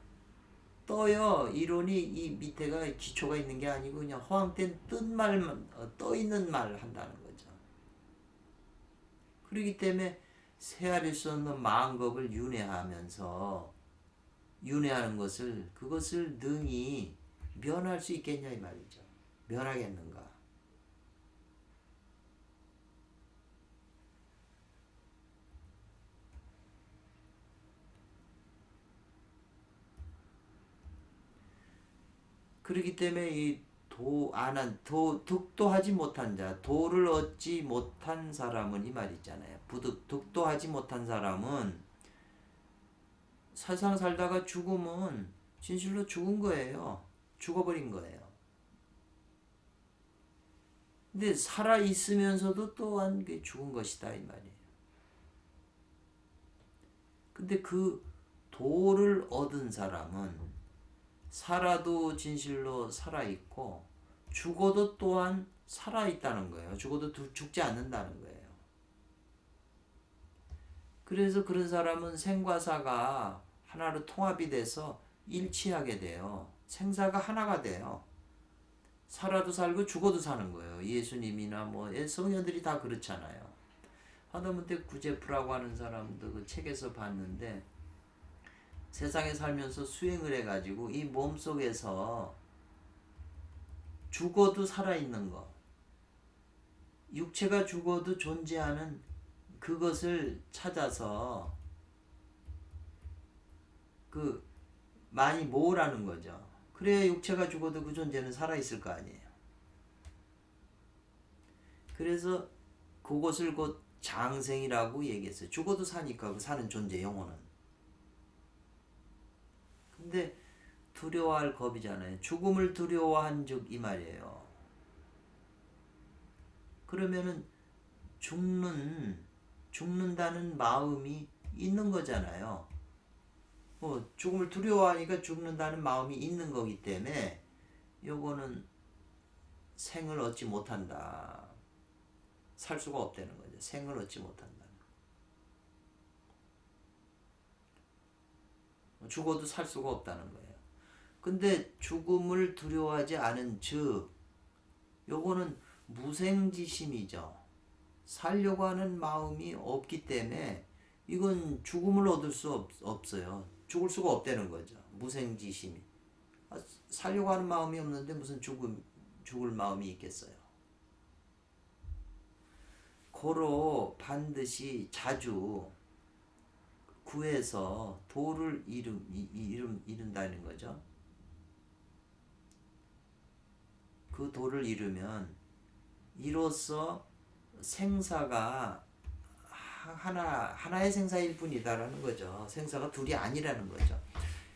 떠요. 이론이 이 밑에가 기초가 있는 게 아니고 그냥 허황된 뜬 말만 떠 있는 말 한다는 거죠. 그렇기 때문에 헤아릴 수 없는 만겁을 윤회하면서 윤회하는 것을 그것을 능히 면할 수 있겠냐 이 말이죠. 면하겠는가? 그렇기 때문에 이 득도하지 못한 자, 도를 얻지 못한 사람은 이 말 있잖아요. 득도하지 못한 사람은 세상 살다가 죽으면 진실로 죽은 거예요. 죽어버린 거예요. 근데 살아 있으면서도 또한 죽은 것이다 이 말이에요. 근데 그 도를 얻은 사람은 살아도 진실로 살아있고 죽어도 또한 살아있다는 거예요. 죽어도 죽지 않는다는 거예요. 그래서 그런 사람은 생과 사가 하나로 통합이 돼서 일치하게 돼요. 생사가 하나가 돼요. 살아도 살고 죽어도 사는 거예요. 예수님이나 뭐 성녀들이 다 그렇잖아요. 하다못해 구제프라고 하는 사람도 그 책에서 봤는데 세상에 살면서 수행을 해가지고 이 몸속에서 죽어도 살아있는 것, 육체가 죽어도 존재하는 그것을 찾아서 많이 모으라는 거죠. 그래야 육체가 죽어도 그 존재는 살아있을 거 아니에요. 그래서 그것을 곧 장생이라고 얘기했어요. 죽어도 사니까 그 사는 존재 영혼은. 근데 두려워할 겁이잖아요. 죽음을 두려워한 즉 이 말이에요. 그러면은 죽는다는 마음이 있는 거잖아요. 죽음을 두려워하니까 죽는다는 마음이 있는 거기 때문에 요거는 생을 얻지 못한다. 살 수가 없다는 거죠. 생을 얻지 못한다는 거. 죽어도 살 수가 없다는 거예요. 근데 죽음을 두려워하지 않은 즉 요거는 무생지심이죠. 살려고 하는 마음이 없기 때문에 이건 죽음을 얻을 수 없어요. 죽을 수가 없다는 거죠. 무생지심이. 살려고 하는 마음이 없는데 무슨 죽을 마음이 있겠어요. 고로 반드시 자주 구해서 도를 이룬다는 거죠. 그 도를 이루면 이로써 생사가 하나의 생사일 뿐이다라는 거죠. 생사가 둘이 아니라는 거죠.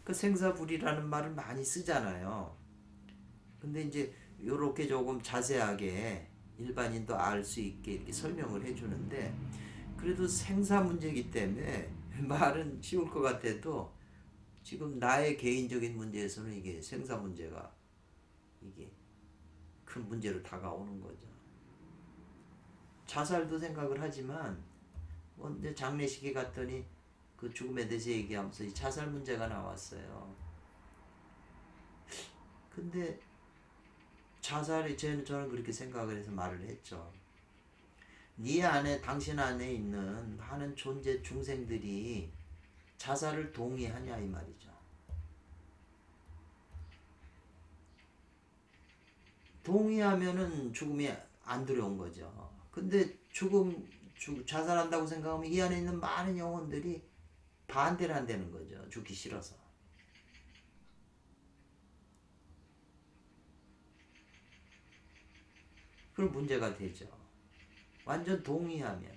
그 생사불이라는 말을 많이 쓰잖아요. 근데 이제 요렇게 조금 자세하게 일반인도 알 수 있게 이렇게 설명을 해주는데 그래도 생사 문제이기 때문에 말은 쉬울 것 같아도 지금 나의 개인적인 문제에서는 이게 생사 문제가 이게 큰 문제로 다가오는 거죠. 자살도 생각을 하지만 이제 장례식에 갔더니 그 죽음에 대해서 얘기하면서 이 자살 문제가 나왔어요. 근데 자살이 저는 그렇게 생각을 해서 말을 했죠. 네 안에 당신 안에 있는 많은 존재 중생들이 자살을 동의하냐 이 말이죠. 동의하면은 죽음이 안 두려운 거죠. 근데 자살한다고 생각하면 이 안에 있는 많은 영혼들이 반대를 한다는 거죠. 죽기 싫어서. 그럼 문제가 되죠. 완전 동의하면.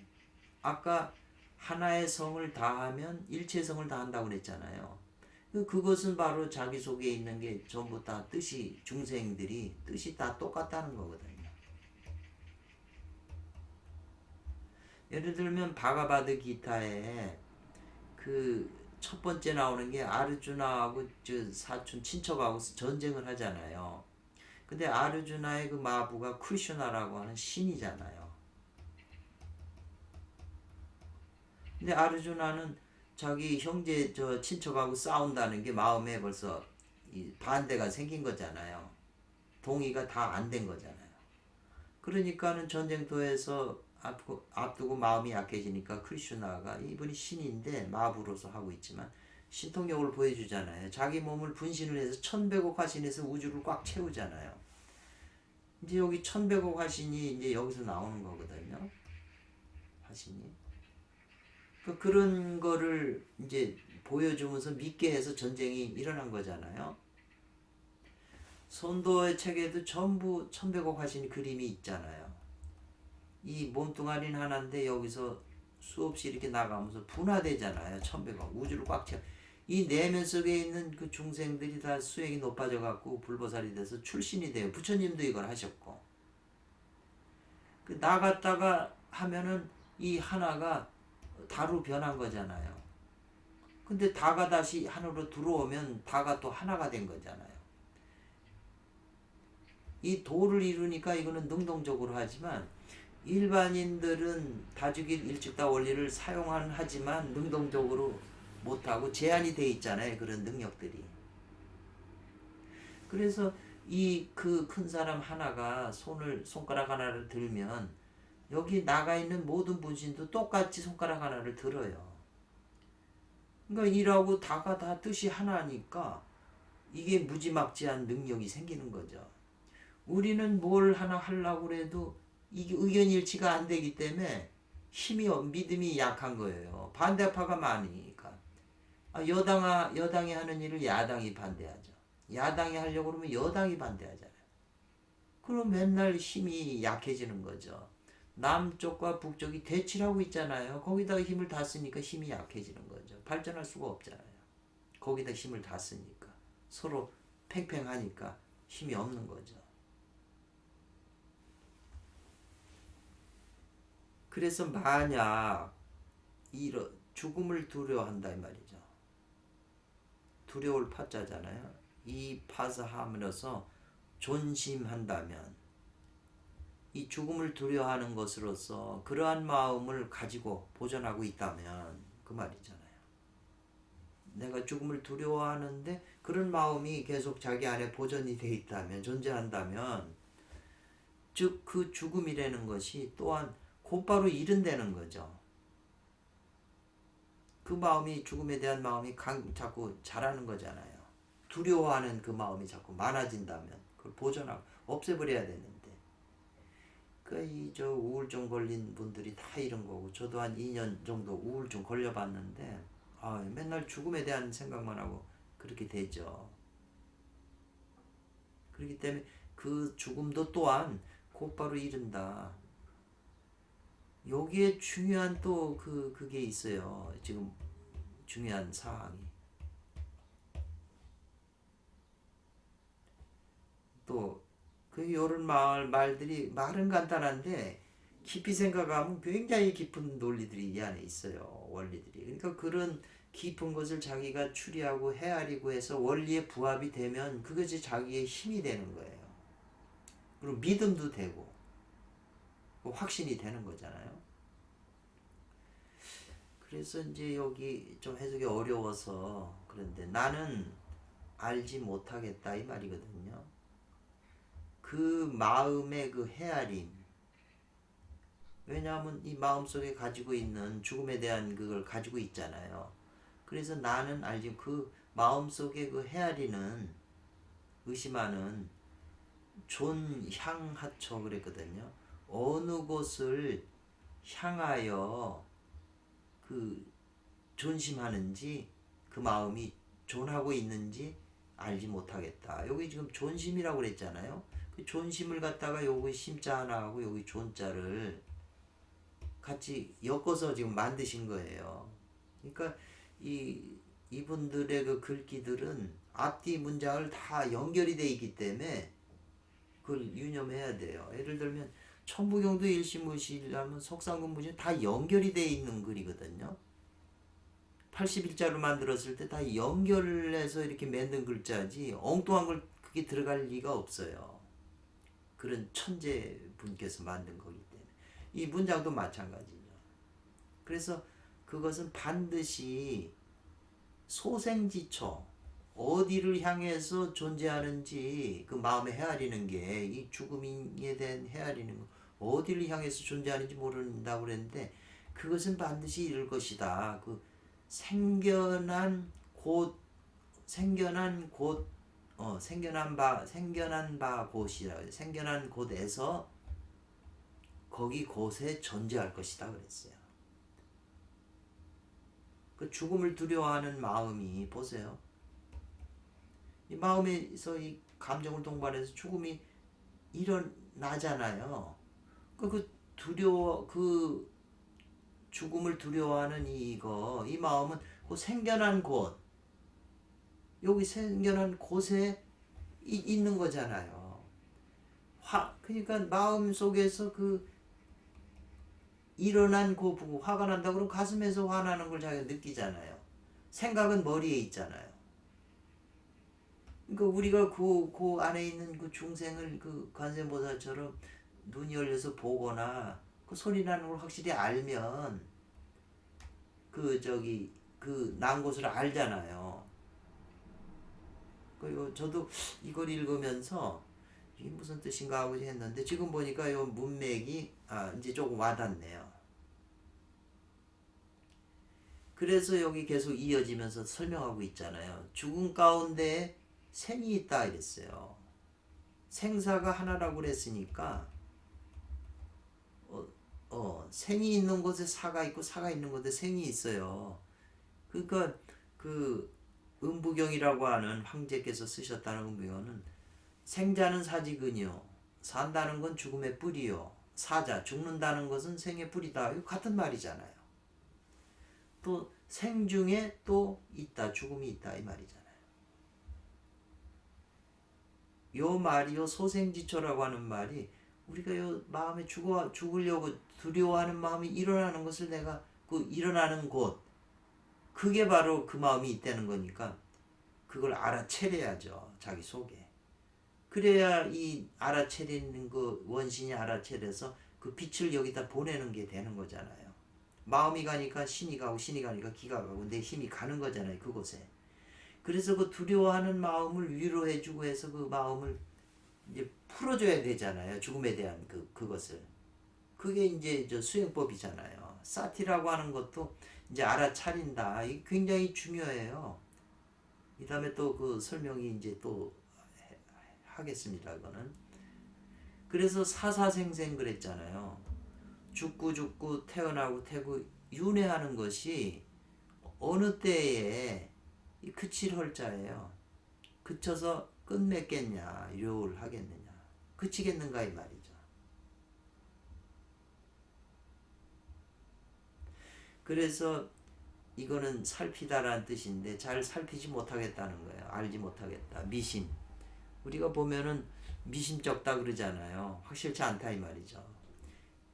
아까 하나의 성을 다하면 일체성을 다한다고 그랬잖아요. 그것은 바로 자기 속에 있는 게 전부 다 뜻이 중생들이 뜻이 다 똑같다는 거거든요. 예를 들면 바가바드 기타에 그 첫 번째 나오는 게 아르주나하고 저 사촌 친척하고 전쟁을 하잖아요. 근데 아르주나의 그 마부가 크리슈나라고 하는 신이잖아요. 근데 아르주나는 자기 형제 저 친척하고 싸운다는 게 마음에 벌써 이 반대가 생긴 거잖아요. 동의가 다 안 된 거잖아요. 그러니까는 전쟁터에서 앞두고 마음이 약해지니까 크리슈나가 이분이 신인데 마부로서 하고 있지만 신통력을 보여주잖아요. 자기 몸을 분신을 해서 1100억 화신에서 우주를 꽉 채우잖아요. 이제 여기 1100억 화신이 이제 여기서 나오는 거거든요. 화신이. 그런 거를 이제 보여주면서 믿게 해서 전쟁이 일어난 거잖아요. 선도의 책에도 전부 1100억 화신 그림이 있잖아요. 이 몸뚱아리는 하나인데 여기서 수없이 이렇게 나가면서 분화되잖아요. 1100억 우주를 꽉 채워. 이 내면 속에 있는 그 중생들이 다 수행이 높아져 갖고 불보살이 돼서 출신이 돼요. 부처님도 이걸 하셨고. 그 나갔다가 하면은 이 하나가 다로 변한 거잖아요. 근데 다가 다시 하나로 들어오면 다가 또 하나가 된 거잖아요. 이 도를 이루니까 이거는 능동적으로 하지만 일반인들은 다죽일 일찍다 원리를 사용하지만 능동적으로 못하고 제한이 돼 있잖아요. 그런 능력들이. 그래서 이 그 큰 사람 하나가 손가락 하나를 들면 여기 나가 있는 모든 분신도 똑같이 손가락 하나를 들어요. 그러니까 이라고 다가 다 뜻이 하나니까 이게 무지막지한 능력이 생기는 거죠. 우리는 뭘 하나 하려고 해도 이게 의견 일치가 안 되기 때문에 믿음이 약한 거예요. 반대파가 많으니까. 여당이 하는 일을 야당이 반대하죠. 야당이 하려고 그러면 여당이 반대하잖아요. 그럼 맨날 힘이 약해지는 거죠. 남쪽과 북쪽이 대치하고 있잖아요. 거기다가 힘을 다 쓰니까 힘이 약해지는 거죠. 발전할 수가 없잖아요. 거기다 힘을 다 쓰니까. 서로 팽팽하니까 힘이 없는 거죠. 그래서 만약 죽음을 두려워한다 이 말이죠. 두려울 파자잖아요. 이 파사 함으로써 존심한다면 이 죽음을 두려워하는 것으로서 그러한 마음을 가지고 보존하고 있다면 그 말이잖아요. 내가 죽음을 두려워하는데 그런 마음이 계속 자기 안에 보존이 돼 있다면, 존재한다면, 즉 그 죽음이라는 것이 또한 곧바로 일은다는 거죠. 그 마음이, 죽음에 대한 마음이 자꾸 자라는 거잖아요. 두려워하는 그 마음이 자꾸 많아진다면 그걸 보존하고 없애버려야 되는데, 저 우울증 걸린 분들이 다 이런 거고, 저도 한 2년 정도 우울증 걸려봤는데 맨날 죽음에 대한 생각만 하고 그렇게 되죠. 그렇기 때문에 그 죽음도 또한 곧바로 이른다. 여기에 중요한 또 그게 있어요. 지금 중요한 사항이. 또 요런 말들이 말은 간단한데 깊이 생각하면 굉장히 깊은 논리들이 이 안에 있어요. 원리들이. 그러니까 그런 깊은 것을 자기가 추리하고 헤아리고 해서 원리에 부합이 되면 그것이 자기의 힘이 되는 거예요. 그리고 믿음도 되고 확신이 되는 거잖아요. 그래서 이제 여기 좀 해석이 어려워서 그런데 나는 알지 못하겠다 이 말이거든요. 그 마음의 그 헤아림, 왜냐하면 이 마음속에 가지고 있는 죽음에 대한 그걸 가지고 있잖아요. 그래서 나는 알지, 그 마음속에 그 헤아리는, 의심하는 존향하처 그랬거든요. 어느 곳을 향하여 그 존심하는지, 그 마음이 존하고 있는지 알지 못하겠다. 여기 지금 존심이라고 그랬잖아요. 그 존심을 갖다가 여기 심자 하나하고 여기 존자를 같이 엮어서 지금 만드신 거예요. 그러니까 이분들의 그 글귀들은 앞뒤 문장을 다 연결이 돼 있기 때문에 그걸 유념해야 돼요. 예를 들면 천부경도 일시무실하면 속상근무실 다 연결이 돼 있는 글이거든요. 81자로 만들었을 때 다 연결해서 이렇게 만든 글자지 엉뚱한 걸 그게 들어갈 리가 없어요. 그런 천재 분께서 만든 거기 때문에. 이 문장도 마찬가지죠. 그래서 그것은 반드시 소생지초, 어디를 향해서 존재하는지 그 마음에 헤아리는 게, 이 죽음에 대한 헤아리는 거, 어디를 향해서 존재하는지 모른다고 그랬는데 그것은 반드시 이룰 것이다. 그 생겨난 바 곳이라, 생겨난 곳에서 거기 곳에 존재할 것이다 그랬어요. 그 죽음을 두려워하는 마음이, 보세요. 이 마음에서 이 감정을 동반해서 죽음이 일어나잖아요. 그 죽음을 두려워하는 이 마음은 그 생겨난 곳, 여기 생겨난 곳에 있는 거잖아요. 그러니까 마음 속에서 그 일어난 화가 난다 그러면 가슴에서 화나는 걸 자기가 느끼잖아요. 생각은 머리에 있잖아요. 그러니까 우리가 그 안에 있는 그 중생을 그 관세음보살처럼 눈이 열려서 보거나 그 소리 나는 걸 확실히 알면 그 난 곳을 알잖아요. 저도 이걸 읽으면서 이게 무슨 뜻인가 하고 했는데 지금 보니까 이 문맥이 이제 조금 와닿네요. 그래서 여기 계속 이어지면서 설명하고 있잖아요. 죽음 가운데 생이 있다 이랬어요. 생사가 하나라고 그랬으니까 생이 있는 곳에 사가 있고 사가 있는 곳에 생이 있어요. 그러니까 그 음부경이라고 하는 황제께서 쓰셨다는 음부경은 생자는 사지근이요, 산다는 건 죽음의 뿌리요, 사자, 죽는다는 것은 생의 뿌리다. 이거 같은 말이잖아요. 또 생중에 또 있다, 죽음이 있다 이 말이잖아요. 요 말이, 요 소생지초라고 하는 말이, 우리가 요 마음에 죽으려고 두려워하는 마음이 일어나는 것을 내가 그 일어나는 곳, 그게 바로 그 마음이 있다는 거니까 그걸 알아채려야죠, 자기 속에. 그래야 이 알아차리는 그 원신이 알아차려서 그 빛을 여기다 보내는 게 되는 거잖아요. 마음이 가니까 신이 가고 신이 가니까 기가 가고 내 힘이 가는 거잖아요. 그곳에. 그래서 그 두려워하는 마음을 위로해주고 해서 그 마음을 이제 풀어줘야 되잖아요. 죽음에 대한 그것을. 그게 이제 저 수행법이잖아요. 사티라고 하는 것도 이제 알아차린다. 이게 굉장히 중요해요. 이 다음에 또 그 설명이 이제 또 하겠습니다. 그거는. 그래서 사사생생 그랬잖아요. 죽고 태어나고 태고 윤회하는 것이 어느 때에 그칠 헐자예요. 그쳐서 끝맺겠냐, 료를 하겠느냐, 그치겠는가 이 말이죠. 그래서 이거는 살피다라는 뜻인데 잘 살피지 못하겠다는 거예요. 알지 못하겠다. 미심. 우리가 보면은 미심쩍다 그러잖아요. 확실치 않다 이 말이죠.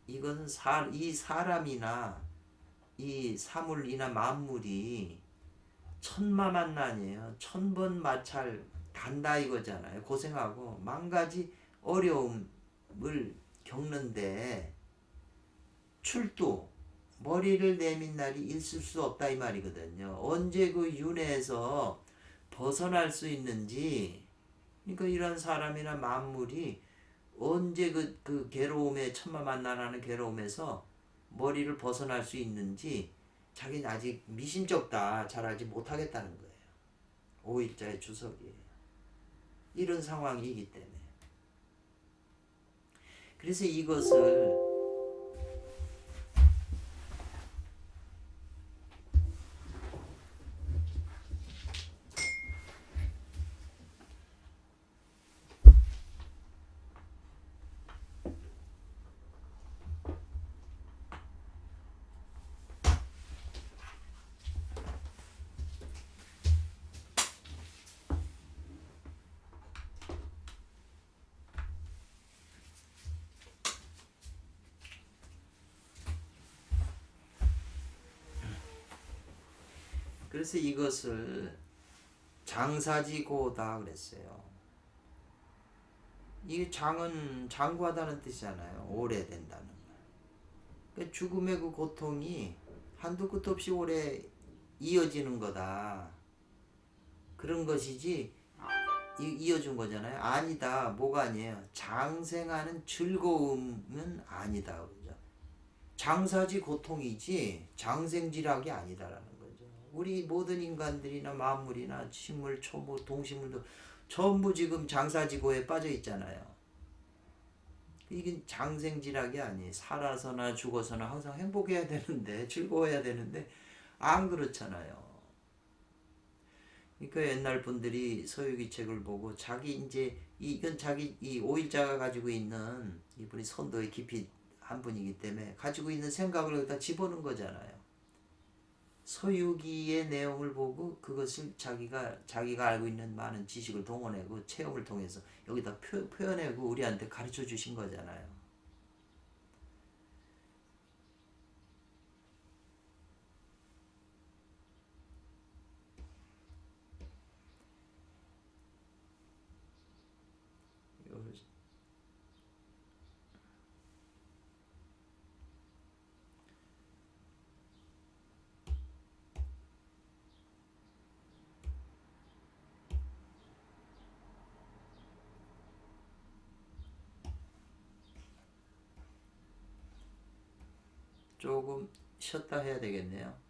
이건 이 사람이나 이 사물이나 만물이 천마만난이에요. 천번 마찰 간다 이거잖아요. 고생하고 만 가지 어려움을 겪는데 출두 머리를 내민 날이 있을 수 없다 이 말이거든요. 언제 그 윤회에서 벗어날 수 있는지, 그러니까 이런 사람이나 만물이 언제 그 괴로움에 천마만난하는 괴로움에서 머리를 벗어날 수 있는지 자기는 아직 미심쩍다. 잘하지 못하겠다는 거예요. 5일자의 주석이에요. 이런 상황이기 때문에. 그래서 이것을 그래서 이것을 장사지고다 그랬어요. 이 장은 장구하다는 뜻이잖아요. 오래된다는 말. 그러니까 죽음의 그 고통이 한두 끝 없이 오래 이어지는 거다. 그런 것이지 이어준 거잖아요. 아니다. 뭐가 아니에요. 장생하는 즐거움은 아니다. 그죠? 장사지 고통이지 장생지락이 아니다라는 거죠. 우리 모든 인간들이나 만물이나 식물, 초물, 동식물도 전부 지금 장사지고에 빠져 있잖아요. 이게 장생지락이 아니에요. 살아서나 죽어서나 항상 행복해야 되는데 즐거워야 되는데 안 그렇잖아요. 그러니까 옛날 분들이 서유기 책을 보고 자기 이제 이건 자기 이 오일자가 가지고 있는 이분이 선도의 깊이 한 분이기 때문에 가지고 있는 생각을 여기다 집어넣은 거잖아요. 서유기의 내용을 보고 그것을 자기가 알고 있는 많은 지식을 동원하고 체험을 통해서 여기다 표현하고 우리한테 가르쳐 주신 거잖아요. 조금 쉬었다 해야 되겠네요.